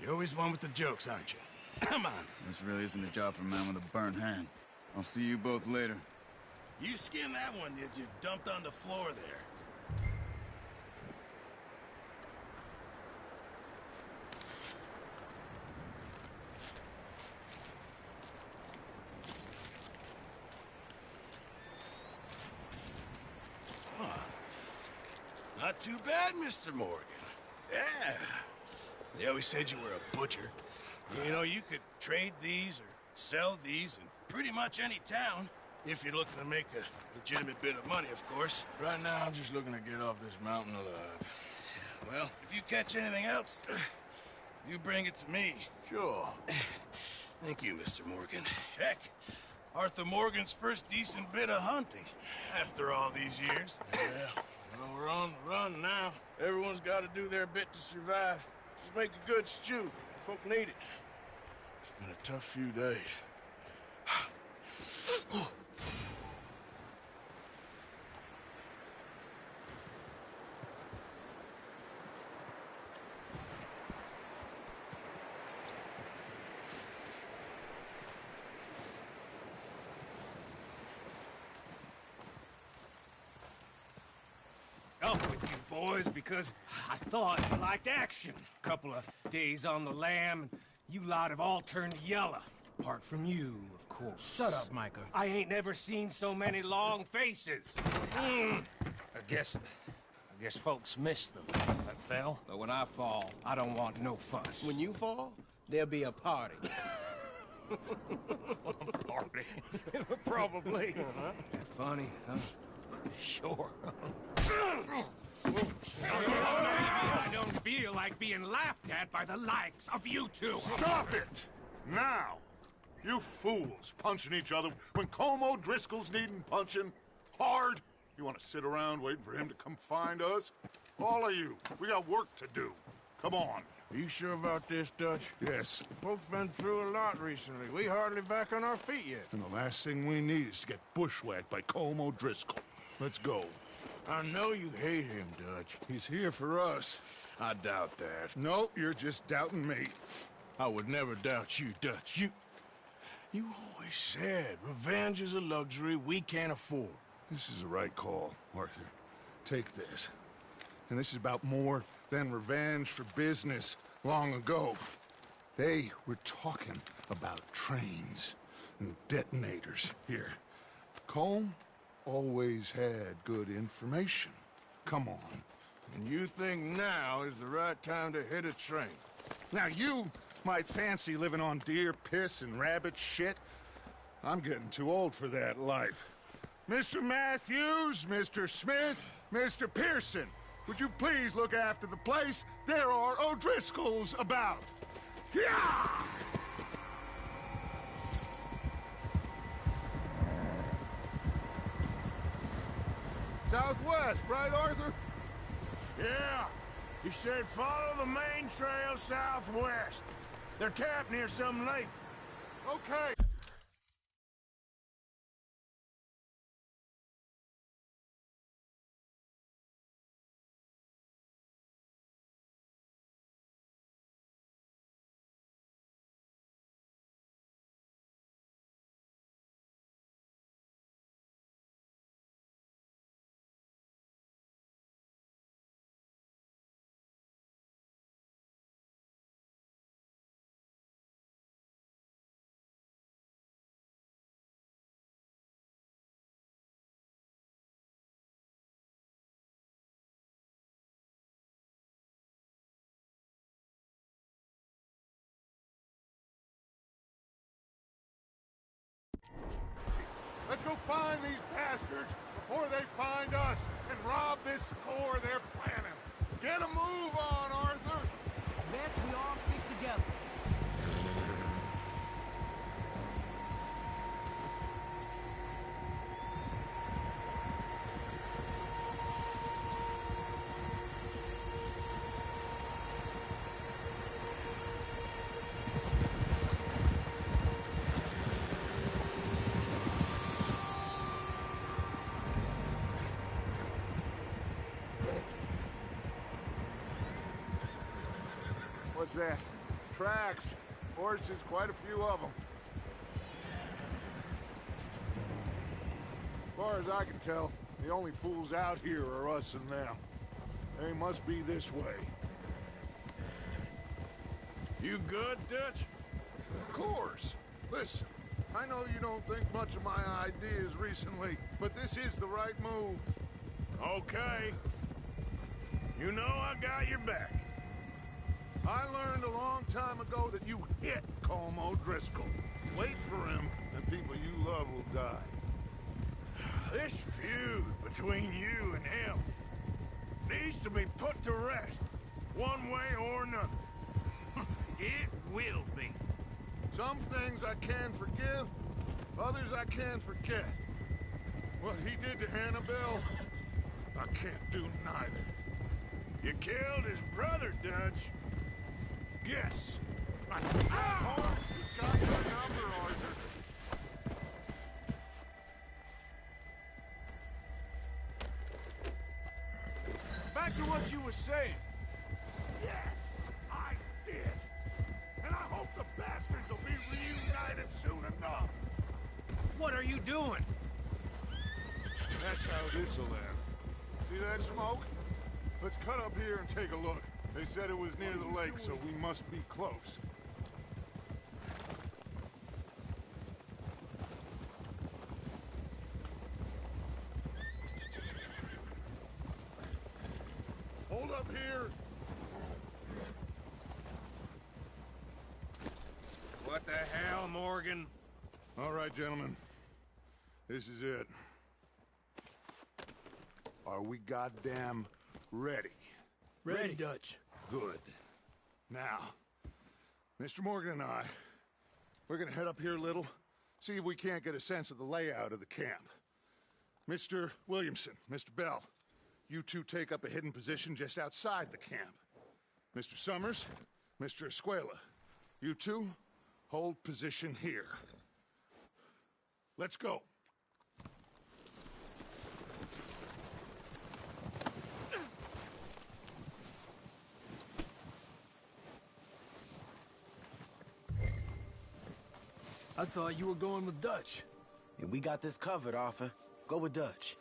You're always one with the jokes, aren't you? Come on. This really isn't a job for a man with a burnt hand. I'll see you both later. You skin that one that you dumped on the floor there. Not too bad, Mr. Morgan. Yeah. They always said you were a butcher. You know, you could trade these or sell these in pretty much any town, if you're looking to make a legitimate bit of money, of course. Right now, I'm just looking to get off this mountain alive. Well, if you catch anything else, you bring it to me. Sure. Thank you, Mr. Morgan. Heck, Arthur Morgan's first decent bit of hunting after all these years. Yeah. Well, we're on the run now. Everyone's got to do their bit to survive. Just make a good stew. Folk need it. It's been a tough few days. Up with you boys because I thought you liked action. Couple of days on the lam, and you lot have all turned yellow. Apart from you, of course. Shut up, Micah. I ain't never seen so many long faces. I guess folks miss them. That fell. But when I fall, I don't want no fuss. When you fall, there'll be a party. Party? Probably. Funny, huh? Sure. I don't feel like being laughed at by the likes of you two. Stop it! Now! You fools punching each other when Colm O'Driscoll's needing punching. Hard! You want to sit around waiting for him to come find us? All of you, we got work to do. Come on. Are you sure about this, Dutch? Yes. Folks been through a lot recently. We hardly back on our feet yet. And the last thing we need is to get bushwhacked by Colm O'Driscoll. Let's go. I know you hate him, Dutch. He's here for us. I doubt that. No, you're just doubting me. I would never doubt you, Dutch. You always said revenge is a luxury we can't afford. This is the right call, Arthur. Take this. And this is about more than revenge for business long ago. They were talking about trains and detonators here. Colm always had good information. Come on. And you think now is the right time to hit a train? Now you might fancy living on deer piss and rabbit shit. I'm getting too old for that life. Mr. Matthews, Mr. Smith, Mr. Pearson, would you please look after the place? There are O'Driscolls about. Yeah! Southwest, right, Arthur? Yeah. He said follow the main trail southwest. They're camped near some lake. Okay. go find these bastards before they find us and rob this store they're planning. Get a move on, Arthur! Best we all stick together. What's that? Tracks. Horses, quite a few of them. As far as I can tell, the only fools out here are us and them. They must be this way. You good, Dutch? Of course. Listen, I know you don't think much of my ideas recently, but this is the right move. Okay. You know I got your back. I learned a long time ago that you hit Colm O'Driscoll. Wait for him, and people you love will die. This feud between you and him needs to be put to rest, one way or another. It will be. Some things I can forgive, others I can't forget. What he did to Annabelle, I can't do neither. You killed his brother, Dutch. Yes. Holmes has got your number, Arthur. Back to what you were saying. Yes, I did. And I hope the bastards will be reunited soon enough. What are you doing? That's how this'll end. See that smoke? Let's cut up here and take a look. They said it was near the lake, so we must be close. Hold up here. What the hell, Morgan? All right, gentlemen. This is it. Are we goddamn ready? Ready, Dutch. Good. Now, Mr. Morgan and I, we're gonna head up here a little, see if we can't get a sense of the layout of the camp. Mr. Williamson, Mr. Bell, you two take up a hidden position just outside the camp. Mr. Summers, Mr. Escuela, you two hold position here. Let's go. I thought you were going with Dutch. Yeah, we got this covered, Arthur. Go with Dutch.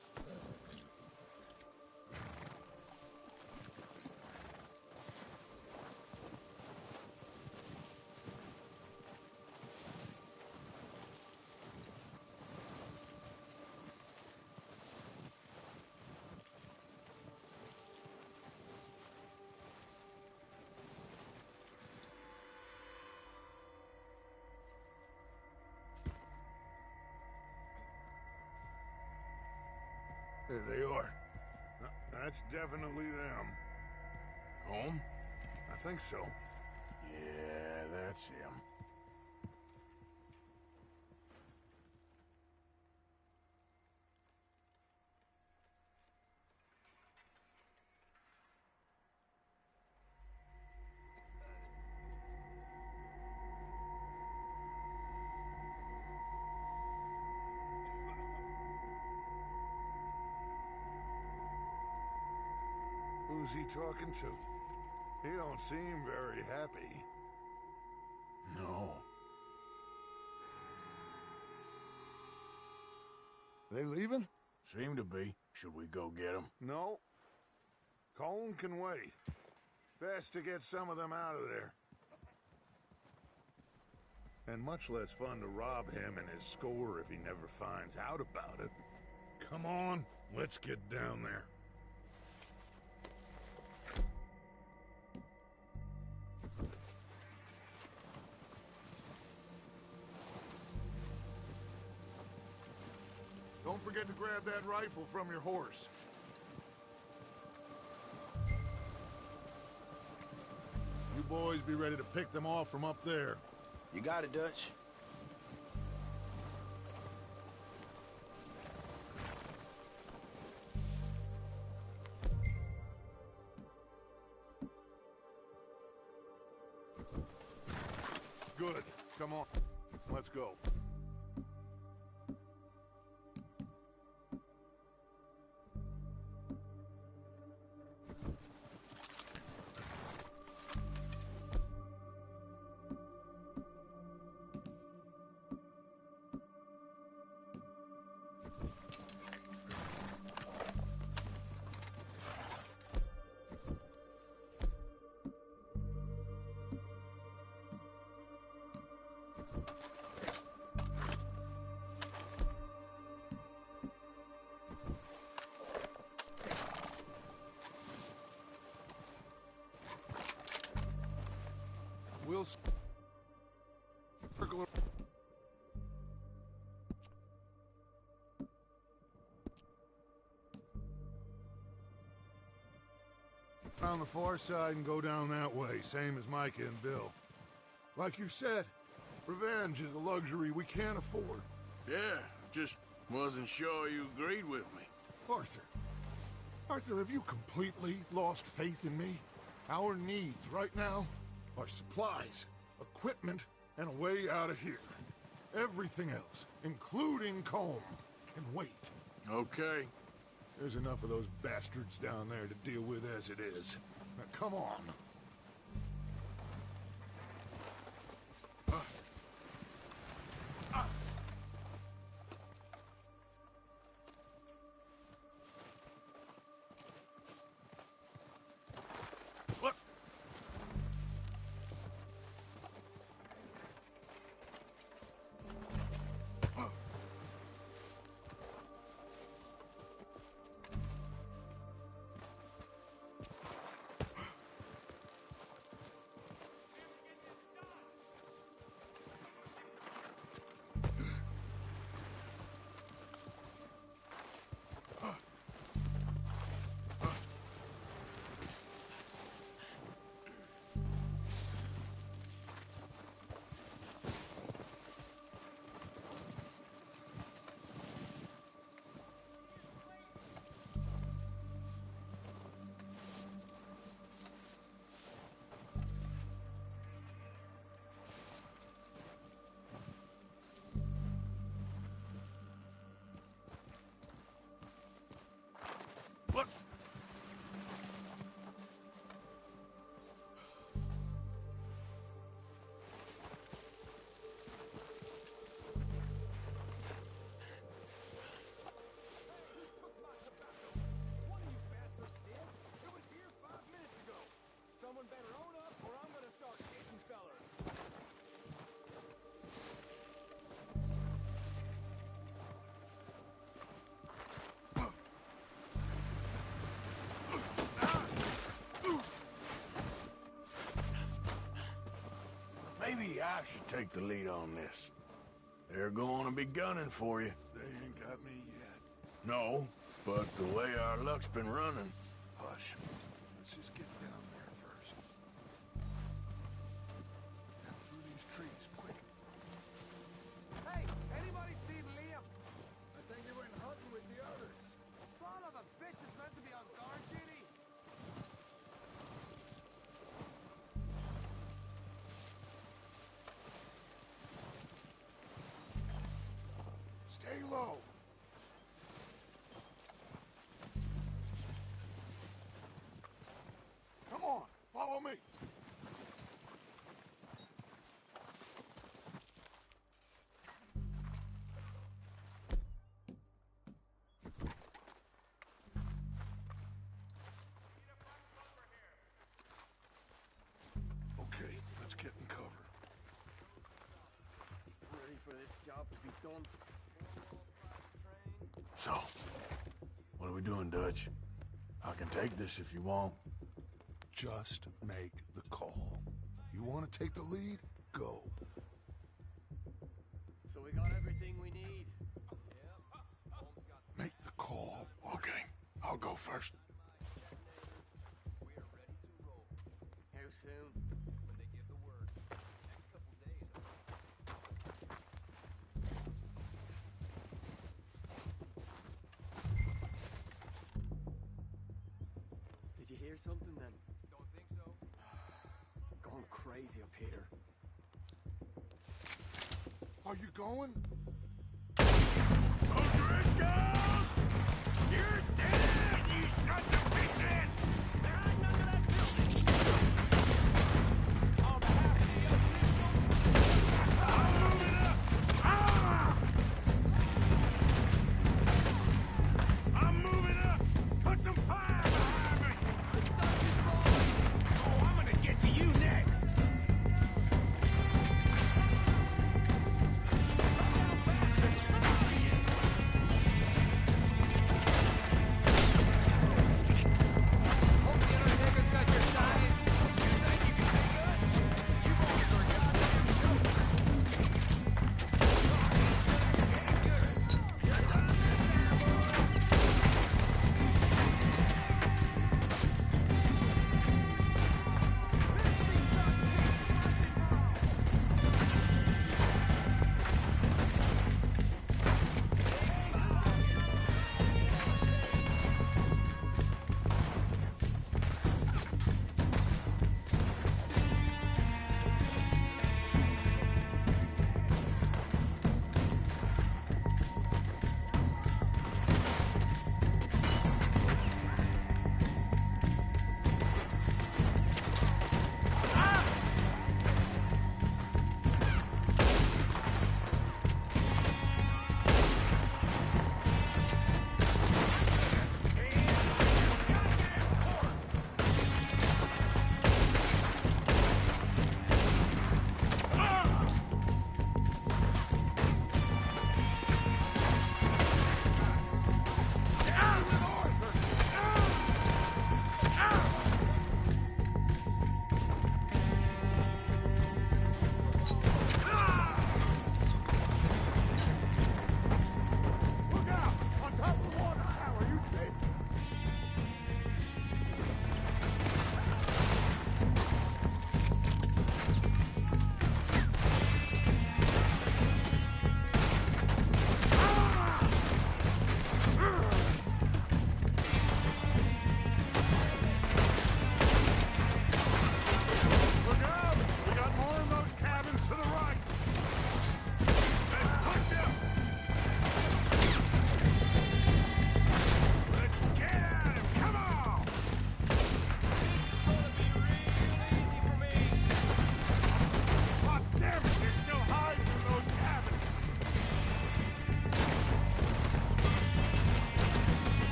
There they are. That's definitely them. Home? I think so. Yeah, that's him. Who's he talking to? He don't seem very happy. No. They leaving? Seem to be. Should we go get them? No. Colm can wait. Best to get some of them out of there. And much less fun to rob him and his score if he never finds out about it. Come on, let's get down there. Don't forget to grab that rifle from your horse. You boys be ready to pick them off from up there. You got it, Dutch. Good. Come on. Let's go. We'll circle. On the far side and go down that way, same as Micah and Bill. Like you said, revenge is a luxury we can't afford. Yeah, just wasn't sure you agreed with me. Arthur, have you completely lost faith in me? Our needs right now are supplies, equipment, and a way out of here. Everything else, including Colm, can wait. Okay. There's enough of those bastards down there to deal with as it is. Now, come on. What? Someone better own up, or I'm gonna start hitting fellers. Maybe I should take the lead on this. They're going to be gunning for you. They ain't got me yet. No, but the way our luck's been running... Hush. Let's just get down there first. Down through these trees, quick. Hey, anybody see Liam? I think he went hunting with the others. Son of a bitch is meant to be on guard duty. Stay low. Come on, follow me. Okay, let's get in cover. Ready for this job to be done? So, what are we doing, Dutch? I can take this if you want. Just make the call. You want to take the lead? Go. So we got everything we need. Yep. Holmes I'll go first. How soon? When they give the word. Next couple days. Did you hear something then? Don't think so. Going crazy up here. Are you going? O'Driscolls! You're dead, you sons of bitches! There ain't none of that building! On behalf of the O'Driscolls, I'm moving up! Ah! I'm moving up! Put some fire behind me! The stuff is falling! Oh, I'm gonna get to you next!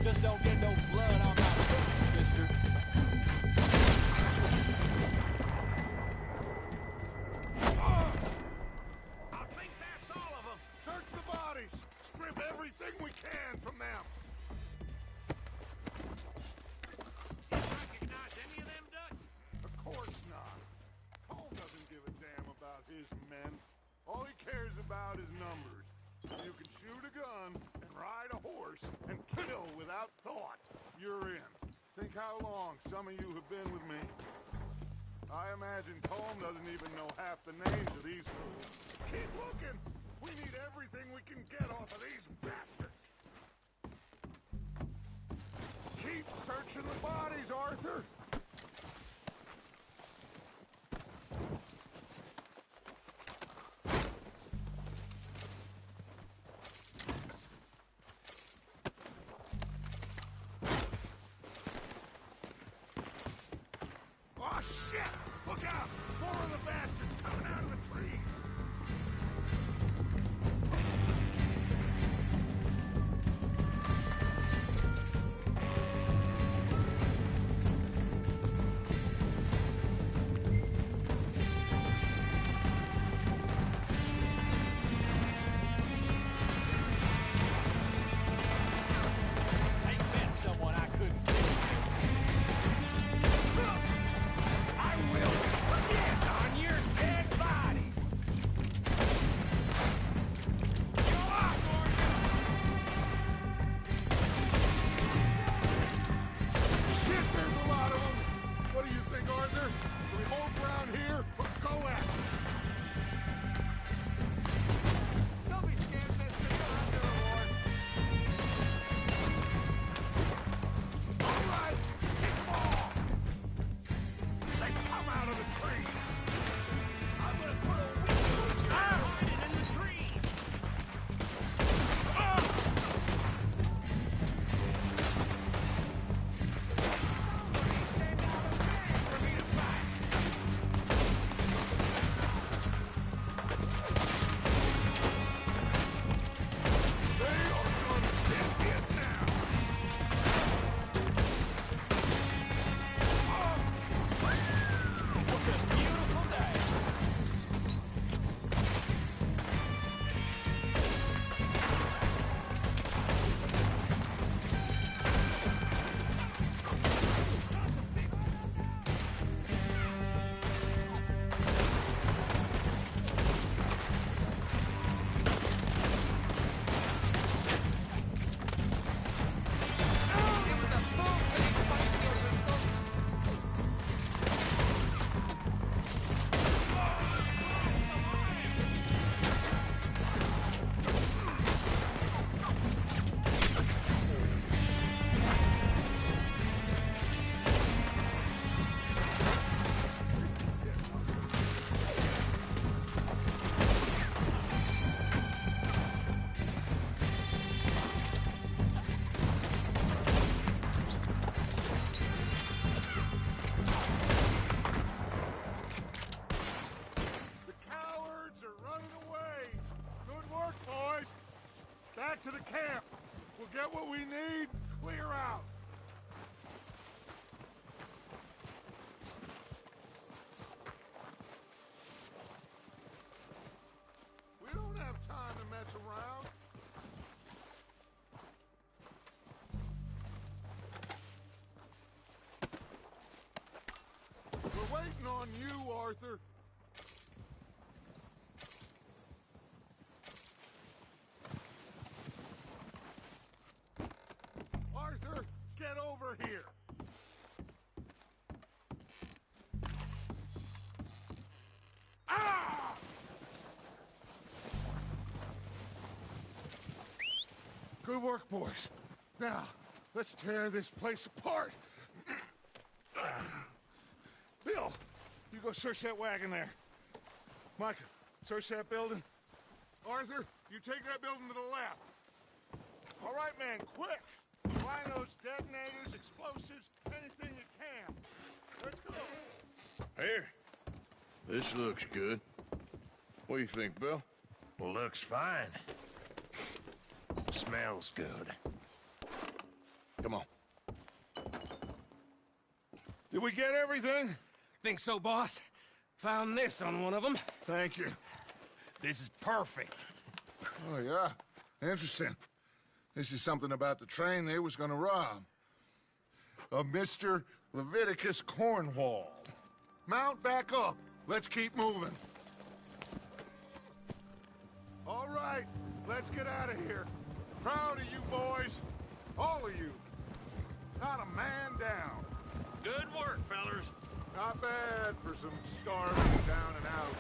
Just don't get no blood on my boots, mister. I think that's all of them. Search the bodies! Strip everything we can from them! You recognize any of them, Dutch? Of course not. Cole doesn't give a damn about his men. All he cares about is numbers. You can shoot a gun and ride a horse and kill without thought. You're in. Think how long some of you have been with me. I imagine Colm doesn't even know half the names of these fools. Keep looking! We need everything we can get off of these bastards! Keep searching the bodies, Arthur! Oh, shit! Look out! More of the bastards coming out of the trees! Clear out! We don't have time to mess around. We're waiting on you, Arthur. Arthur, get over here. Ah! Good work, boys. Now, let's tear this place apart. Bill, you go search that wagon there. Micah, search that building. Arthur, you take that building to the left. All right, man, quick. Find those detonators, explosives, anything you can. Let's go. Here. This looks good. What do you think, Bill? Looks fine. Smells good. Come on. Did we get everything? Think so, boss. Found this on one of them. Thank you. This is perfect. Oh, yeah? Interesting. This is something about the train they was gonna rob. A Mr. Leviticus Cornwall. Mount back up. Let's keep moving. All right, let's get out of here. Proud of you boys. All of you. Not a man down. Good work, fellers. Not bad for some starving down and out.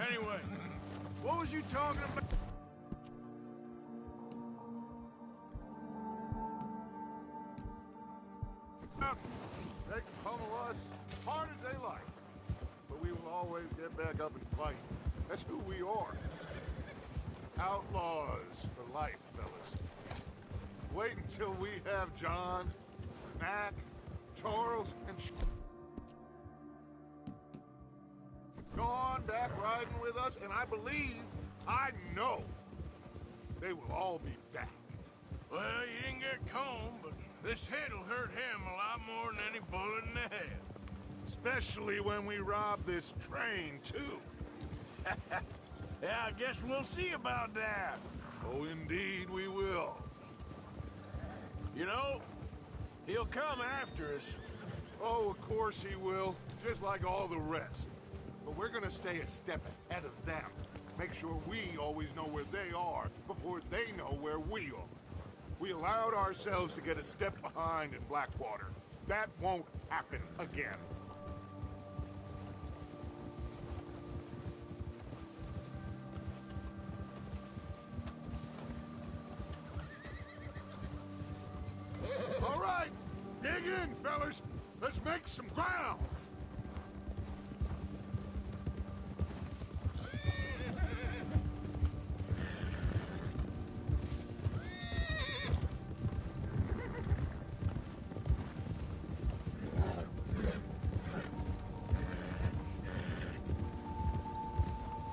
Anyway, what was you talking about? They can pummel us as hard as they like, but we will always get back up and fight. That's who we are. Outlaws for life, fellas. Wait until we have John, Mac, Charles, and gone back riding with us, and I believe, I know, they will all be back. Well, you didn't get Combe, but this hit'll hurt him a lot more than any bullet in the head. Especially when we rob this train, too. Yeah, I guess we'll see about that. Oh, indeed we will. You know, he'll come after us. Oh, of course he will, just like all the rest. But we're gonna stay a step ahead of them. Make sure we always know where they are before they know where we are. We allowed ourselves to get a step behind in Blackwater. That won't happen again. All right, dig in, fellas. Let's make some ground.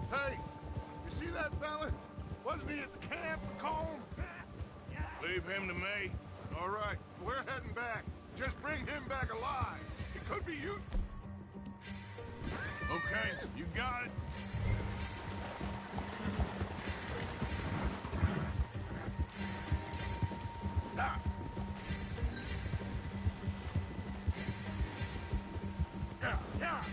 Hey, you see that fella? Wasn't he at the camp, Combe? Leave him to me. All right, we're heading back. Just bring him back alive. It could be you. Okay, you got it. Ah. Yeah, yeah.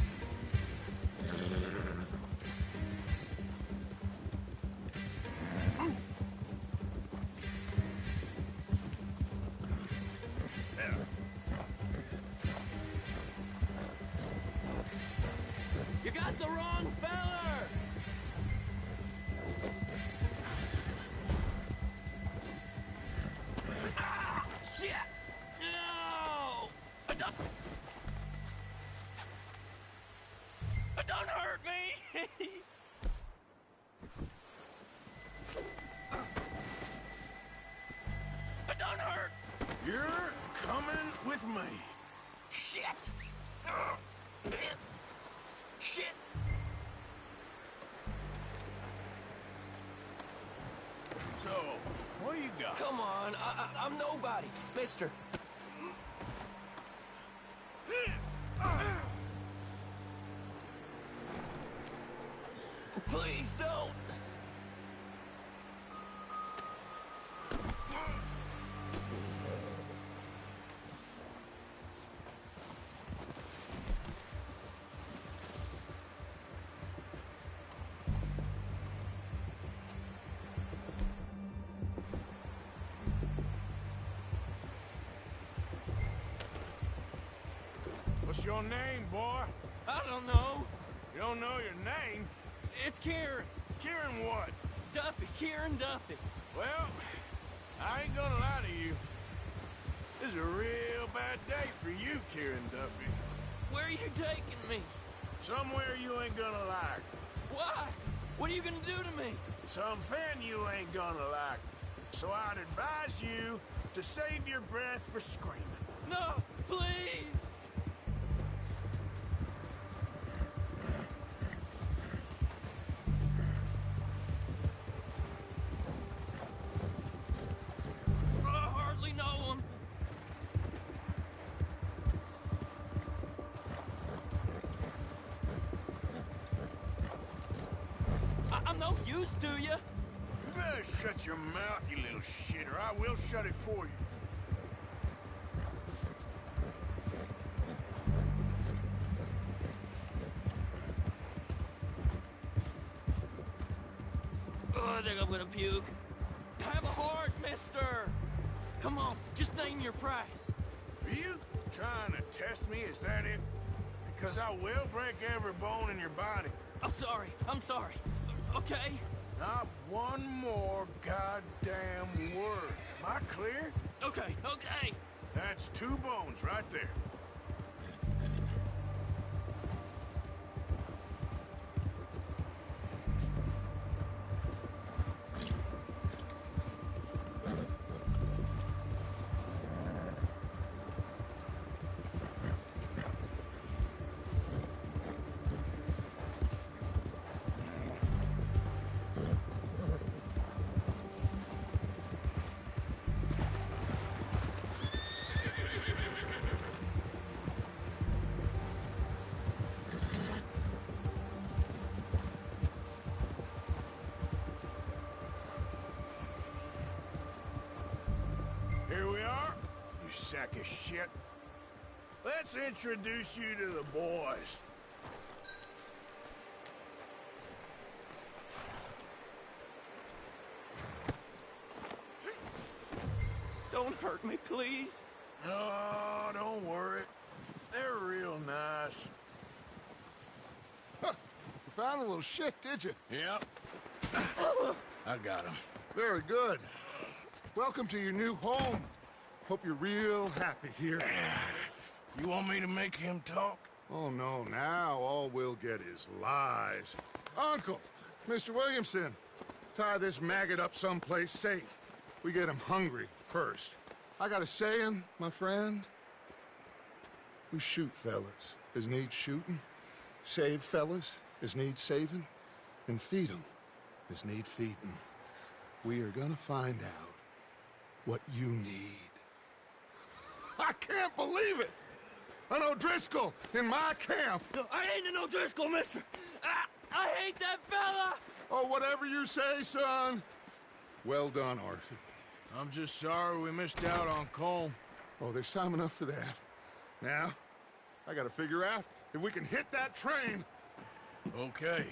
You got the wrong feller! Ah! Shit! No! Don't hurt me! Don't hurt! You're coming with me. Shit! Shit! What you got? Come on, I'm nobody, mister. Please don't. What's your name, boy? I don't know. You don't know your name? It's Kieran. Kieran what? Duffy. Kieran Duffy. Well, I ain't gonna lie to you. This is a real bad day for you, Kieran Duffy. Where are you taking me? Somewhere you ain't gonna like. Why? What are you gonna do to me? Something you ain't gonna like. So I'd advise you to save your breath for screaming. No, please! I hardly know him. I'm no use to you. You better shut your mouth, you little shit, or I will shut it for you. Oh, I think I'm gonna puke. Have a heart, mister. Come on, just name your price. Are you trying to test me? Is that it? Because I will break every bone in your body. I'm sorry. Okay? Not one more goddamn word. Am I clear? Okay. That's 2 bones right there. Here we are, you sack of shit. Let's introduce you to the boys. Don't hurt me, please. Oh, don't worry. They're real nice. Huh. You found a little shit, did you? Yep. I got him. Very good. Welcome to your new home. Hope you're real happy here. You want me to make him talk? Oh, no. Now all we'll get is lies. Uncle, Mr. Williamson, tie this maggot up someplace safe. We get him hungry first. I got a saying, my friend. We shoot fellas as need shooting, save fellas as need saving, and feed 'em as need feeding. We are gonna find out what you need. I can't believe it! An O'Driscoll in my camp! I ain't an O'Driscoll, mister! I hate that fella! Oh, whatever you say, son. Well done, Arthur. I'm just sorry we missed out on Colm. Oh, there's time enough for that. Now, I gotta figure out if we can hit that train. Okay.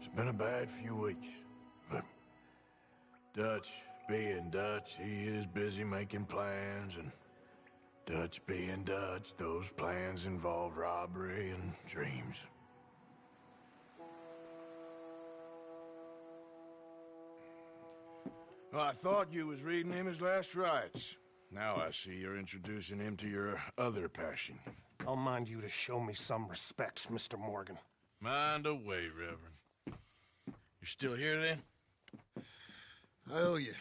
It's been a bad few weeks, but Dutch being Dutch, he is busy making plans, and Dutch being Dutch, those plans involve robbery and dreams. Well, I thought you was reading him his last rites. Now I see you're introducing him to your other passion. I'll mind you to show me some respect, Mr. Morgan. Mind away, Reverend. You still here then? I owe you.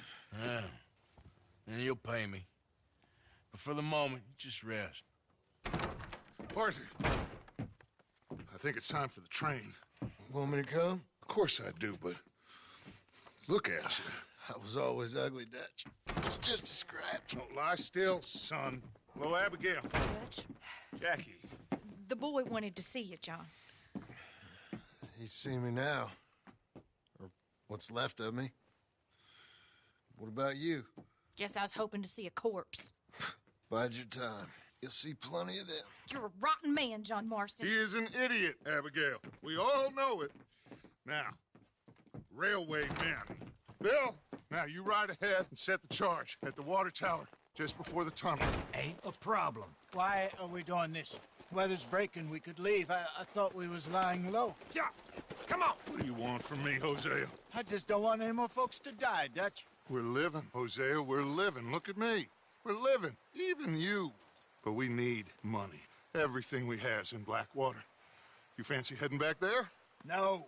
Yeah. And you'll pay me. But for the moment, just rest. Arthur, I think it's time for the train. Want me to come? Of course I do, but look at you. I was always ugly, Dutch. It's just a scratch. Don't lie still, son. Hello, Abigail. Dutch, Jackie. the boy wanted to see you, John. He's seen me now. Or what's left of me. What about you? Guess I was hoping to see a corpse. Bide your time. You'll see plenty of them. You're a rotten man, John Marston. He is an idiot, Abigail. We all know it. Now, railway men. Bill, now you ride ahead and set the charge at the water tower just before the tunnel. Ain't a problem. Why are we doing this? Weather's breaking. We could leave. I thought we was lying low. Yeah, come on. What do you want from me, Hosea? I just don't want any more folks to die, Dutch. We're living, Hosea. We're living. Look at me. We're living. Even you. But we need money. Everything we has in Blackwater. You fancy heading back there? No.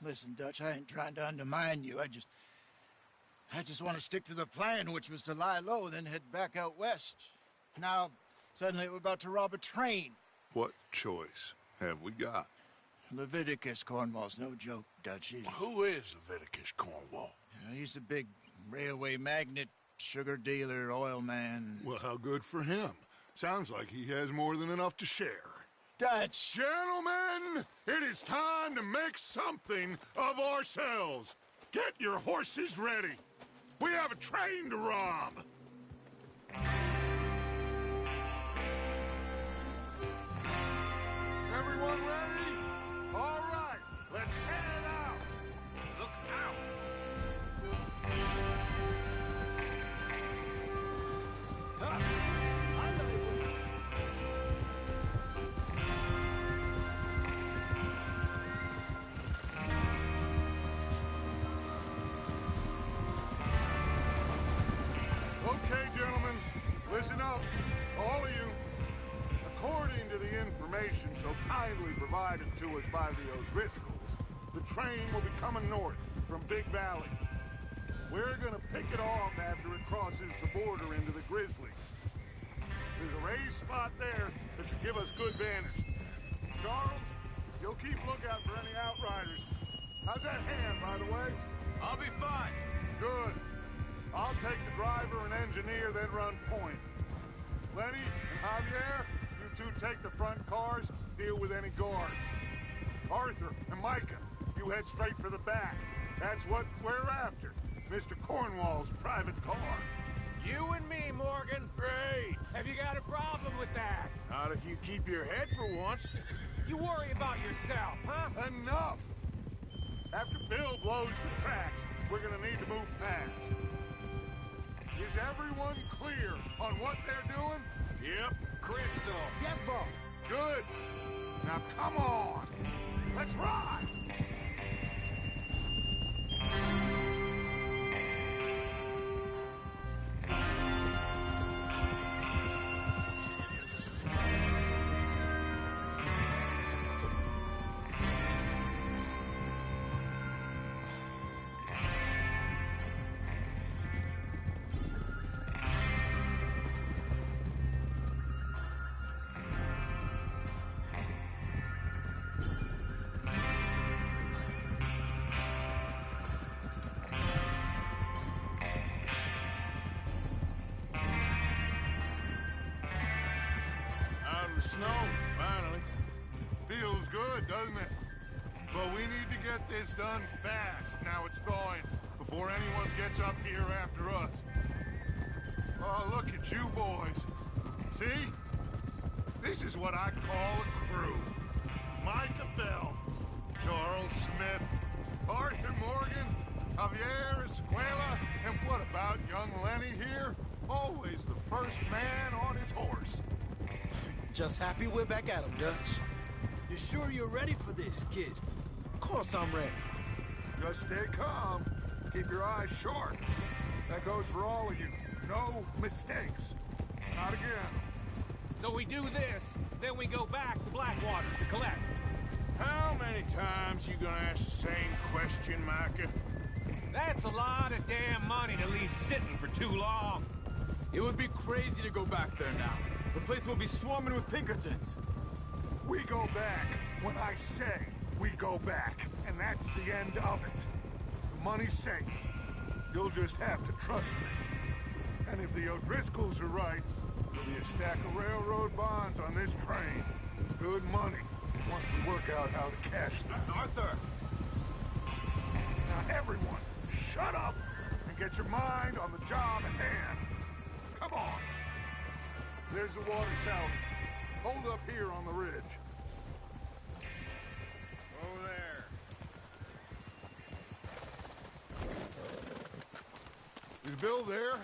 Listen, Dutch, I ain't trying to undermine you. I just want to stick to the plan, which was to lie low, then head back out west. Now, suddenly we're about to rob a train. What choice have we got? Leviticus Cornwall's no joke, Dutch. Who is Leviticus Cornwall? He's a big railway magnate, sugar dealer, oil man. Well, how good for him. Sounds like he has more than enough to share. Dutch! Gentlemen, it is time to make something of ourselves. Get your horses ready. We have a train to rob. Everyone ready? All right, let's head it out. Look out. Okay, gentlemen, listen up, all of you. According to the information so kindly provided to us by the O'Driscolls, the train will be coming north from Big Valley. We're gonna pick it off after it crosses the border into the Grizzlies. There's a raised spot there that should give us good vantage. Charles, you'll keep lookout for any outriders. How's that hand, by the way? I'll be fine. Good. I'll take the driver and engineer, then run point. Lenny and Javier, you two take the front cars, deal with any guards. Arthur and Micah, you head straight for the back. That's what we're after. Mr. Cornwall's private car. You and me, Morgan. Great. Have you got a problem with that? Not if you keep your head for once. You worry about yourself, huh? Enough! After Bill blows the tracks, we're gonna need to move fast. Is everyone clear on what they're doing? Yep. Crystal. Yes, boss. Good. Now come on. Let's ride. Snow, finally. Feels good, doesn't it? But we need to get this done fast. Now it's thawing, before anyone gets up here after us. Oh, look at you boys. See? This is what I call a crew. Micah Bell, Charles Smith, Arthur Morgan, Javier Escuela, and what about young Lenny here? Always the first man on his horse. Just happy we're back at him, Dutch. You sure you're ready for this, kid? Of course I'm ready. Just stay calm. Keep your eyes sharp. That goes for all of you. No mistakes. Not again. So we do this, then we go back to Blackwater to collect. How many times you gonna ask the same question, Micah? That's a lot of damn money to leave sitting for too long. It would be crazy to go back there now. The place will be swarming with Pinkertons. We go back when I say we go back, and that's the end of it. The money's safe. You'll just have to trust me. And if the O'Driscolls are right, there'll be a stack of railroad bonds on this train. Good money, once we work out how to cash them. Arthur! Now everyone, shut up and get your mind on the job at hand. Come on. There's the water tower. Hold up here on the ridge. Over there. Is Bill there?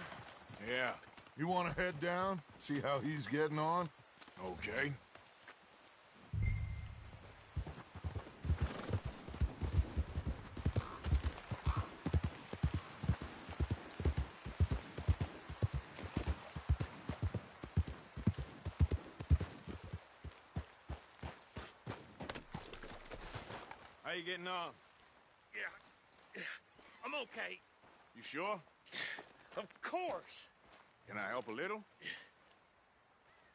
Yeah. You want to head down, see how he's getting on? Okay. How you getting on? Yeah. I'm okay. You sure? Of course. Can I help a little?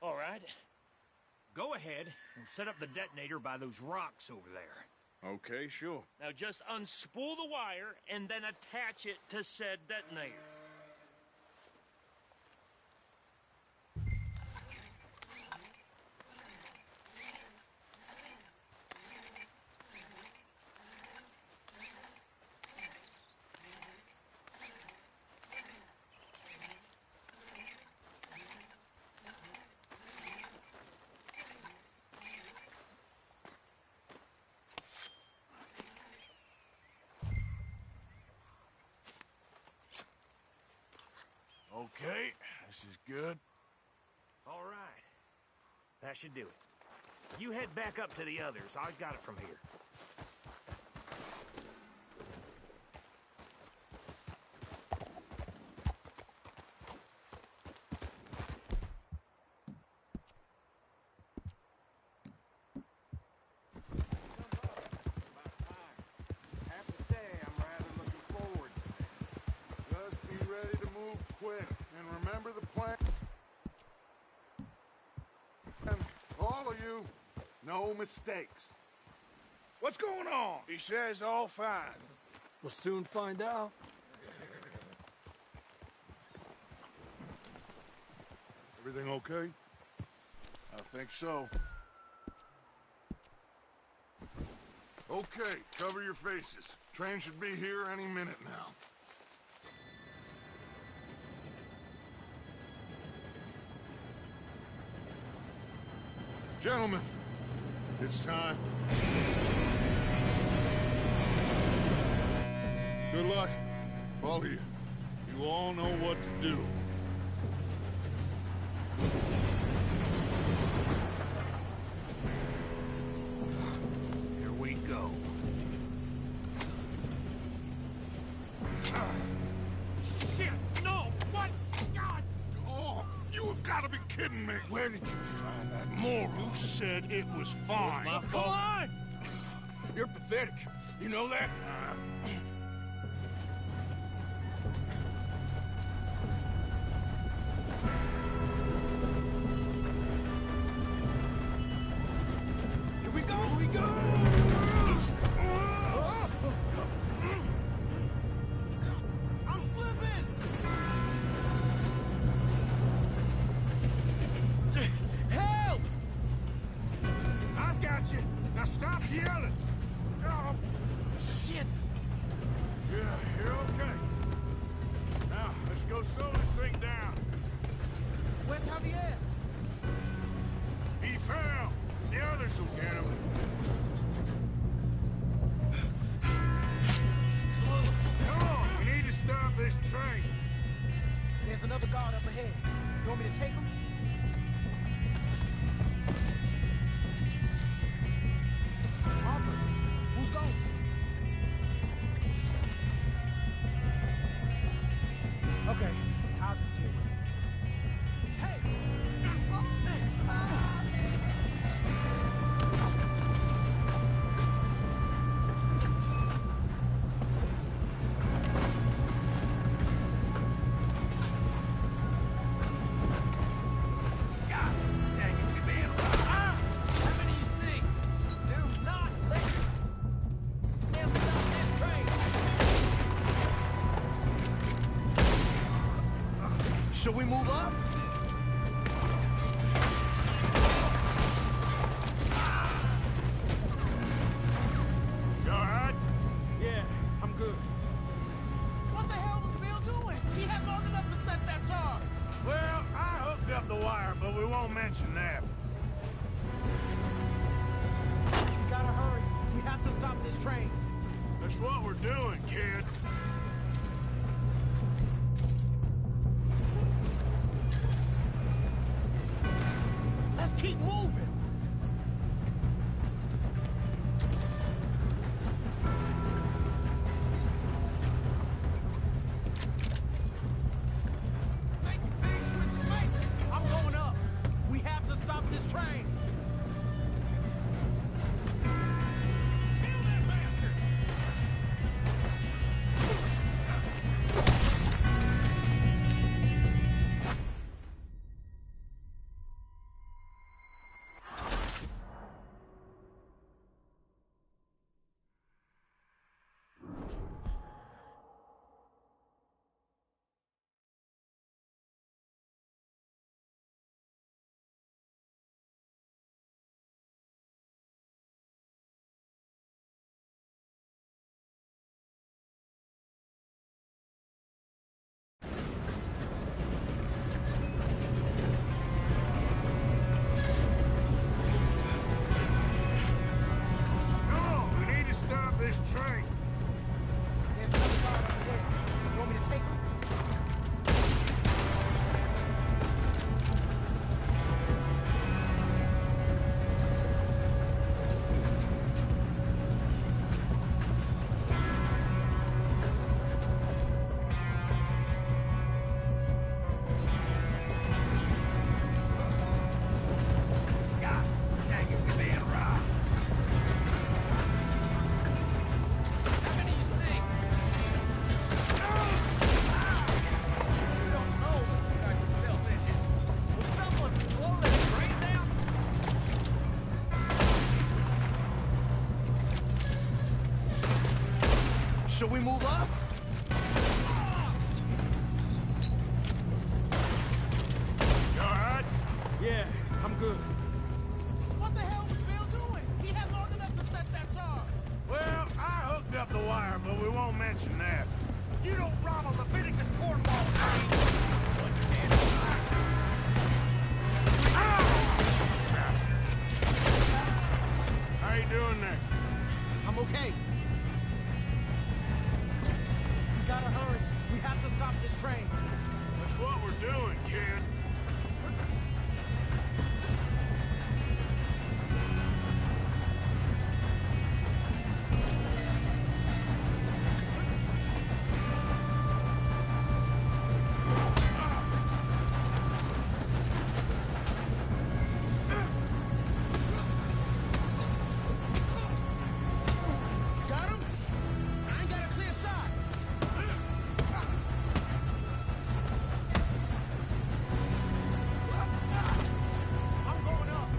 All right. Go ahead and set up the detonator by those rocks over there. Okay, sure. Now just unspool the wire and then attach it to said detonator. Okay, this is good. All right. That should do it. You head back up to the others. I got it from here. Quick, and remember the plan. And all of you, no mistakes. What's going on? He says all fine. We'll soon find out. Everything okay? I think so. Okay, cover your faces. Train should be here any minute now. Gentlemen, it's time. Good luck, all of you. You all know what to do. Here we go. Shit! No! What? God! Oh, you have got to be kidding me. Where did you find that moral? Who said it was fine? My fault. Come on! You're pathetic. You know that? Here we go! Here we go! I'm slipping! Help! I've got you. Now stop yelling. Oh, shit! Yeah, you're okay. Now, let's go slow this thing down. Where's Javier? He fell. The others will get him. Come on, we need to stop this train. There's another guard up ahead. You want me to take him? Arthur, who's going? Okay, I'll just deal with it. Hey! Should we move up? You all right? Yeah, I'm good. What the hell was Bill doing? He had long enough to set that charge. Well, I hooked up the wire, but we won't mention that. We gotta hurry. We have to stop this train. That's what we're doing, kid. Let's keep moving. I'm going up. We have to stop this train. Kill that bastard! Stop this train! There's another guard over there. You want me to take him? God dang it, we're being robbed! Should we move up? You all right? Yeah, I'm good. What the hell was Bill doing? He had long enough to set that charge. Well, I hooked up the wire, but we won't mention that. You don't rob a Leviticus cornball train. How you doing there? I'm okay. We gotta hurry. We have to stop this train. That's what we're doing, kid. Got him? I ain't got a clear shot. I'm going up.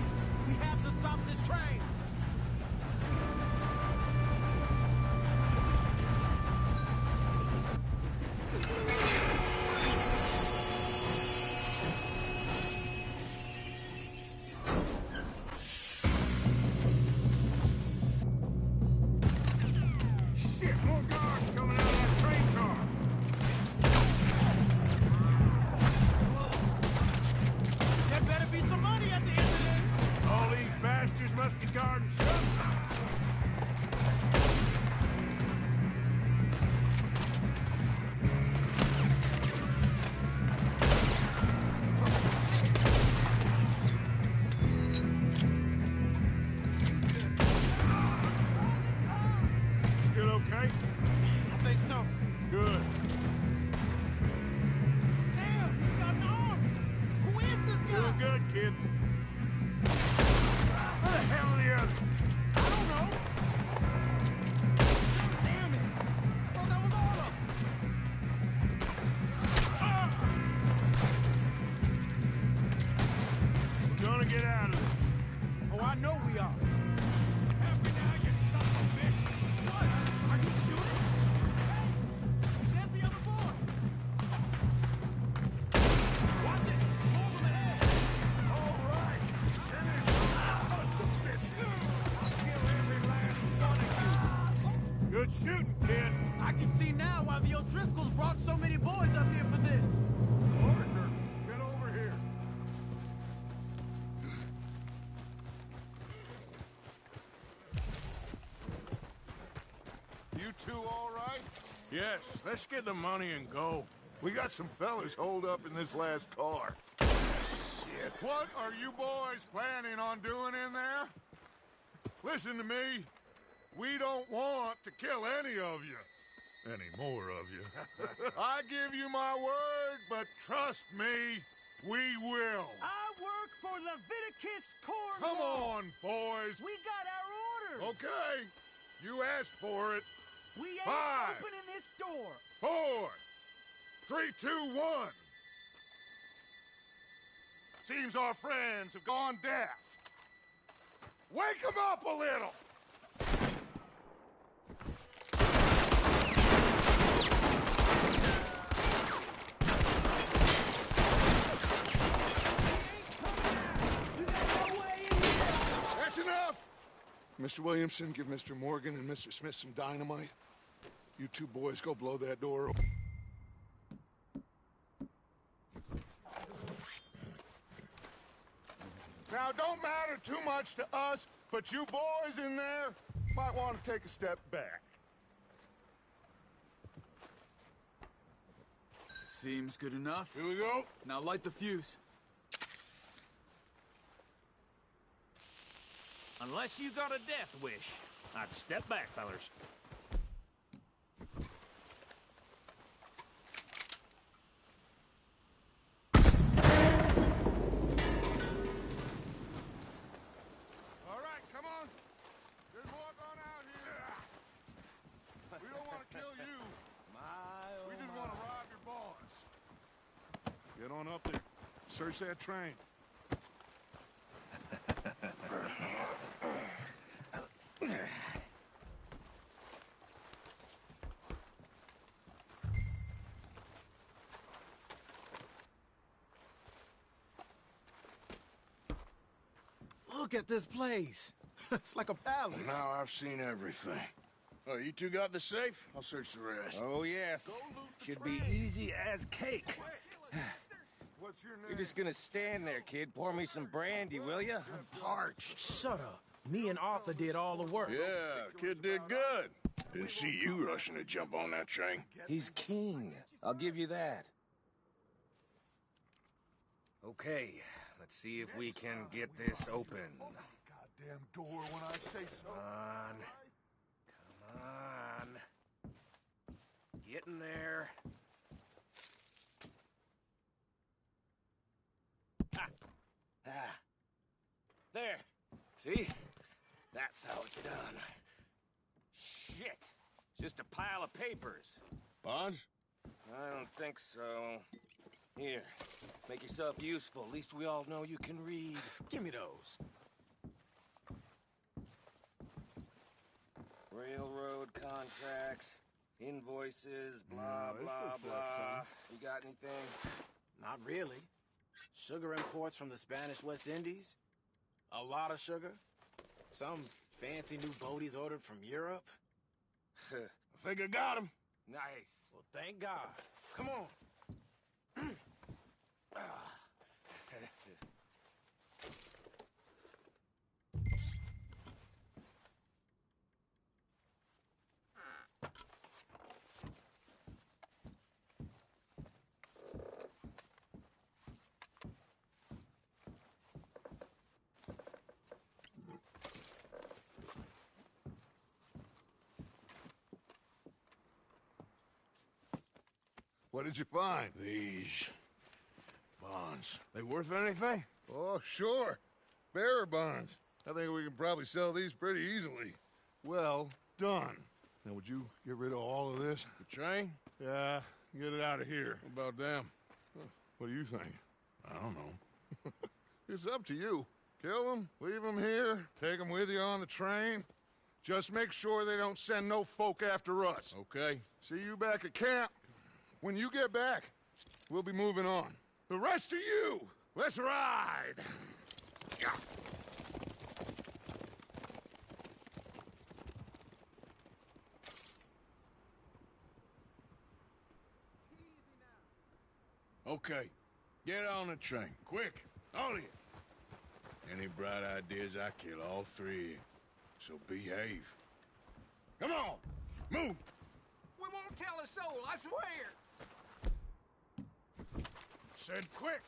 We have to stop this train. Shit, more guards coming out of that train car. There better be some money at the end of this. All these bastards must be guarding something. Still okay? I think so. Good. Damn, he's got an arm. Who is this guy? Doing good, kid. Where the hell are the others? I don't know. Damn it. I thought that was all of them. We're gonna get out of this. Oh, I know we are. Happy now, you son of a bitch. What? Are you shooting? Hey, there's the other boy. shooting, kid. I can see now why the O'Driscolls brought so many boys up here for this. Partner, get over here. You two all right? Yes, let's get the money and go. We got some fellas holed up in this last car. Shit. What are you boys planning on doing in there? Listen to me. We don't want to kill any of you. Any more of you. I give you my word, but trust me, we will. I work for Leviticus Corps. Come on, boys. We got our orders. Okay. You asked for it. We ain't 5, opening this door. 4, 3, 2, 1. Seems our friends have gone deaf. Wake them up a little. That's enough. Mr. Williamson, give Mr. Morgan and Mr. Smith some dynamite. You two boys go blow that door open. Now, it don't matter too much to us, but you boys in there might want to take a step back. Seems good enough. Here we go. Now light the fuse. Unless you got a death wish, I'd step back, fellers. All right, come on. There's more going out here. We don't want to kill you. We just want to rob your boss. Get on up there. Search that train. Look at this place. It's like a palace. Now I've seen everything. Oh, you two got the safe? I'll search the rest. Oh, yes. Should be easy as cake. What's your name? You're just gonna stand there, kid. Pour me some brandy, will ya? I'm parched. Shut up. Me and Arthur did all the work. Yeah, kid did good. Didn't see you rushing to jump on that train. He's king. I'll give you that. Okay, let's see if we can get this open. Goddamn door when I say so. Come on. Get in there. Ah. There. See? That's how it's done. Shit. Just a pile of papers. Bonds? I don't think so. Here. Make yourself useful. At least we all know you can read. Give me those. Railroad contracts, invoices, blah, blah, blah. You got anything? Not really. Sugar imports from the Spanish West Indies. A lot of sugar. Some fancy new boaties ordered from Europe. I think I got him. Nice. Well, thank God. Come on. What did you find? These bonds. They worth anything? Oh, sure. Bearer bonds. I think we can probably sell these pretty easily. Well done. Now, would you get rid of all of this? The train? Yeah, get it out of here. What about them? What do you think? I don't know. It's up to you. Kill them, leave them here, take them with you on the train. Just make sure they don't send no folk after us. Okay. See you back at camp. When you get back, we'll be moving on. The rest of you, let's ride! Okay, get on the train, quick, all of you. Any bright ideas, I kill all three. So behave. Come on, move! We won't tell a soul, I swear! Said quick!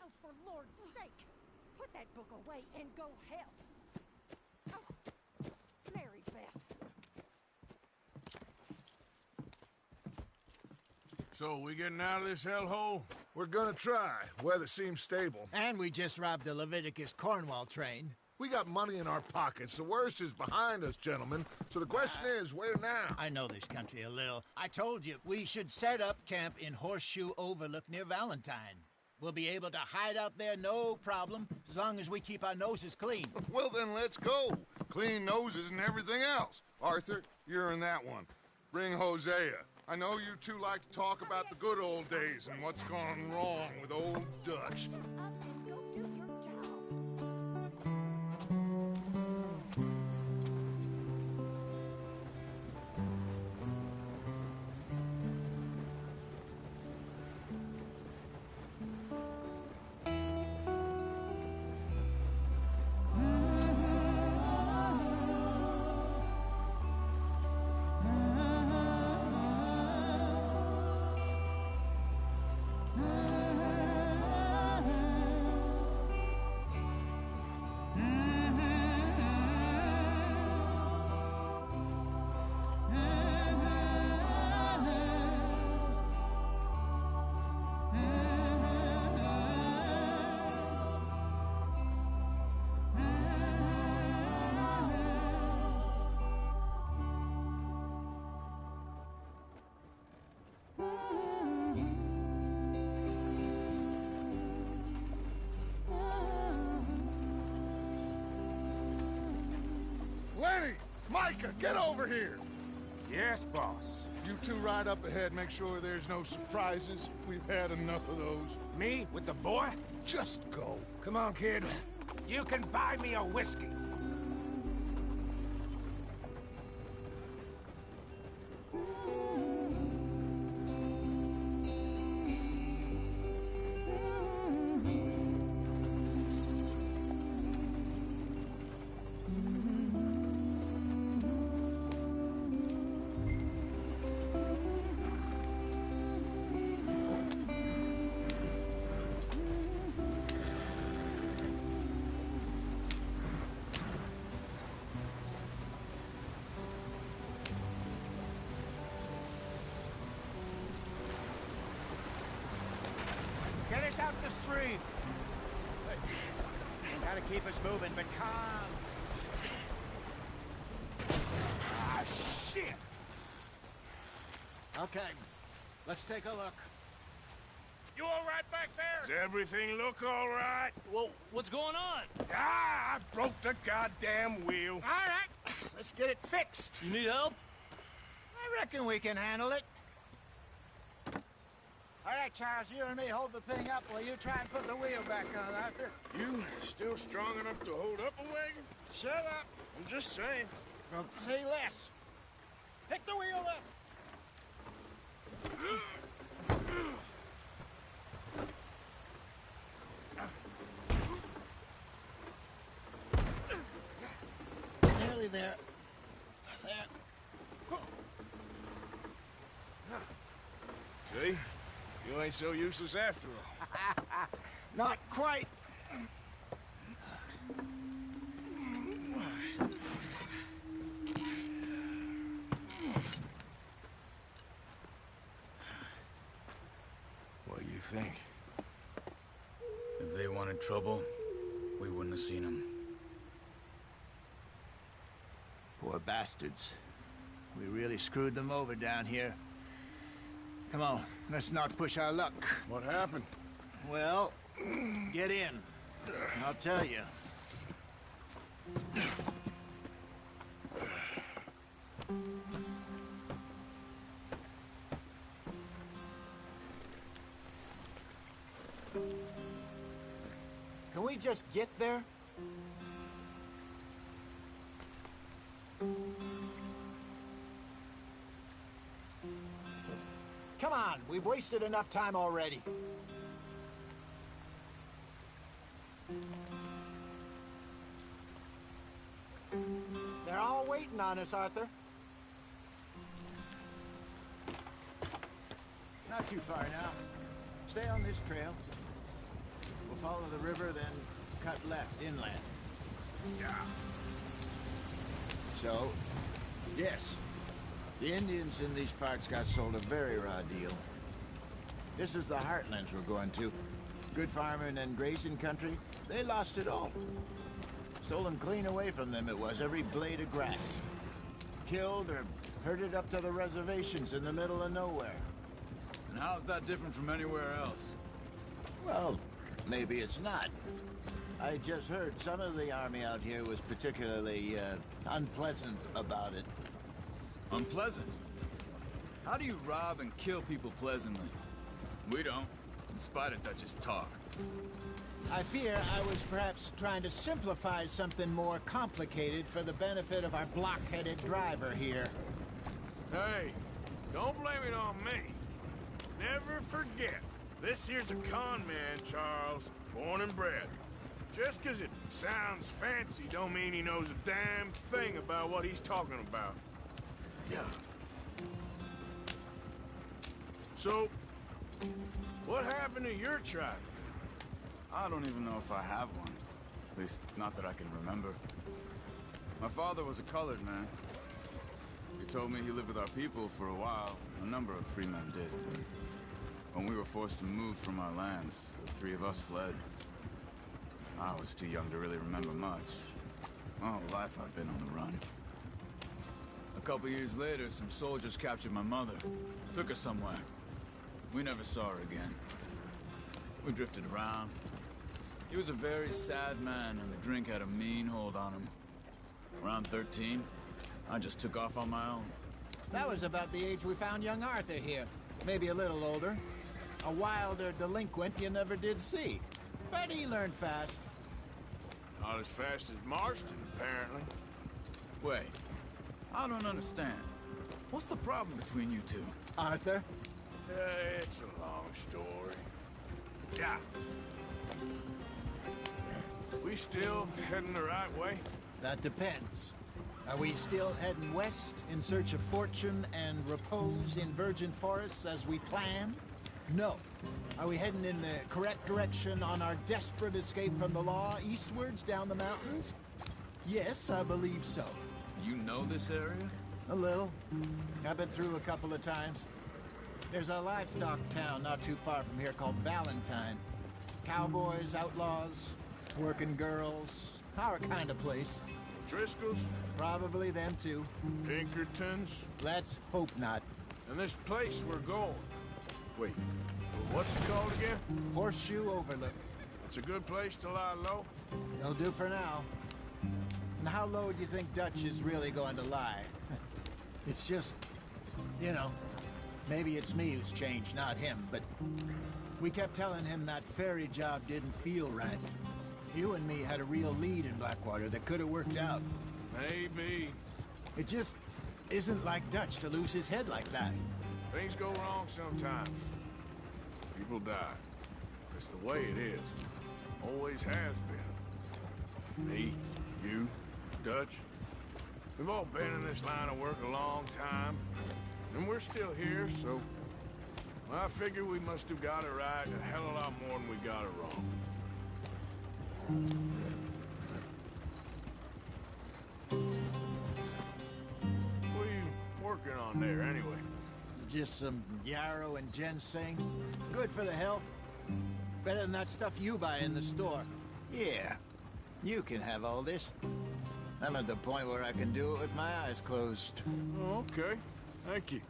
Oh, for Lord's sake! Put that book away and go help! Oh, Mary Beth. So, we getting out of this hellhole? We're gonna try. Weather seems stable. And we just robbed the Leviticus Cornwall train. We got money in our pockets. The worst is behind us, gentlemen. So the question is, where now? I know this country a little. I told you, we should set up camp in Horseshoe Overlook near Valentine. We'll be able to hide out there, no problem, as long as we keep our noses clean. Well, then let's go. Clean noses and everything else. Arthur, you're in that one. Bring Hosea. I know you two like to talk about the good old days and what's gone wrong with old Dutch. Lenny! Micah, get over here! Yes, boss. You two ride up ahead, make sure there's no surprises. We've had enough of those. Me? With the boy? Just go. Come on, kid. You can buy me a whiskey. Get us out the stream. Gotta keep us moving, but calm. Ah, shit! Okay, let's take a look. You all right back there? Does everything look all right? Well, what's going on? Ah, I broke the goddamn wheel. All right, let's get it fixed. You need help? I reckon we can handle it. All right, Charles, you and me hold the thing up while you try and put the wheel back on, Arthur. You still strong enough to hold up a wagon? Shut up. I'm just saying. Well, say less. Pick the wheel up. Nearly there. There. See? You ain't so useless after all. Not quite. What do you think? If they wanted trouble, we wouldn't have seen them. Poor bastards. We really screwed them over down here. Come on, let's not push our luck. What happened? Well, get in. I'll tell you. Can we just get there? Come on, we've wasted enough time already. They're all waiting on us, Arthur. Not too far now. Stay on this trail. We'll follow the river, then cut left inland. Yeah. So, yes. The Indians in these parts got sold a very raw deal. This is the heartlands we're going to. Good farming and grazing country, they lost it all. Stolen clean away from them it was, every blade of grass. Killed or herded up to the reservations in the middle of nowhere. And how's that different from anywhere else? Well, maybe it's not. I just heard some of the army out here was particularly, unpleasant about it. Unpleasant? How do you rob and kill people pleasantly? We don't, in spite of Dutch's talk. I fear I was perhaps trying to simplify something more complicated for the benefit of our block-headed driver here. Hey, don't blame it on me. Never forget, this here's a con man, Charles, born and bred. Just 'cause it sounds fancy don't mean he knows a damn thing about what he's talking about. Yeah. So, what happened to your tribe? I don't even know if I have one. At least, not that I can remember. My father was a colored man. He told me he lived with our people for a while. A number of free men did. When we were forced to move from our lands, the three of us fled. I was too young to really remember much. My whole life I've been on the run. A couple years later, some soldiers captured my mother. Took her somewhere. We never saw her again. We drifted around. He was a very sad man, and the drink had a mean hold on him. Around 13, I just took off on my own. That was about the age we found young Arthur here. Maybe a little older. A wilder delinquent you never did see. But he learned fast. Not as fast as Marston, apparently. Wait, I don't understand. What's the problem between you two? Arthur? It's a long story. Yeah. We still heading the right way? That depends. Are we still heading west in search of fortune and repose in virgin forests as we planned? No. Are we heading in the correct direction on our desperate escape from the law eastwards down the mountains? Yes, I believe so. You know this area? A little. I've been through a couple of times. There's a livestock town not too far from here called Valentine. Cowboys, outlaws, working girls, our kind of place. Driscolls? Probably them too. Pinkertons? Let's hope not. And this place we're going. Wait, what's it called again? Horseshoe Overlook. It's a good place to lie low? It'll do for now. And how low do you think Dutch is really going to lie? It's just, you know, maybe it's me who's changed, not him, but we kept telling him that ferry job didn't feel right. You and me had a real lead in Blackwater that could have worked out. Maybe. It just isn't like Dutch to lose his head like that. Things go wrong sometimes. People die. It's the way it is. Always has been. Me, you, Dutch. We've all been in this line of work a long time. And we're still here, so... I figure we must have got it right a hell of a lot more than we got it wrong. What are you working on there, anyway? Just some yarrow and ginseng. Good for the health. Better than that stuff you buy in the store. Yeah, you can have all this. I'm at the point where I can do it with my eyes closed. Oh, okay. Thank you.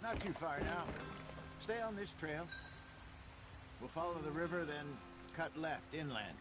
Not too far now. Stay on this trail. We'll follow the river, then cut left inland.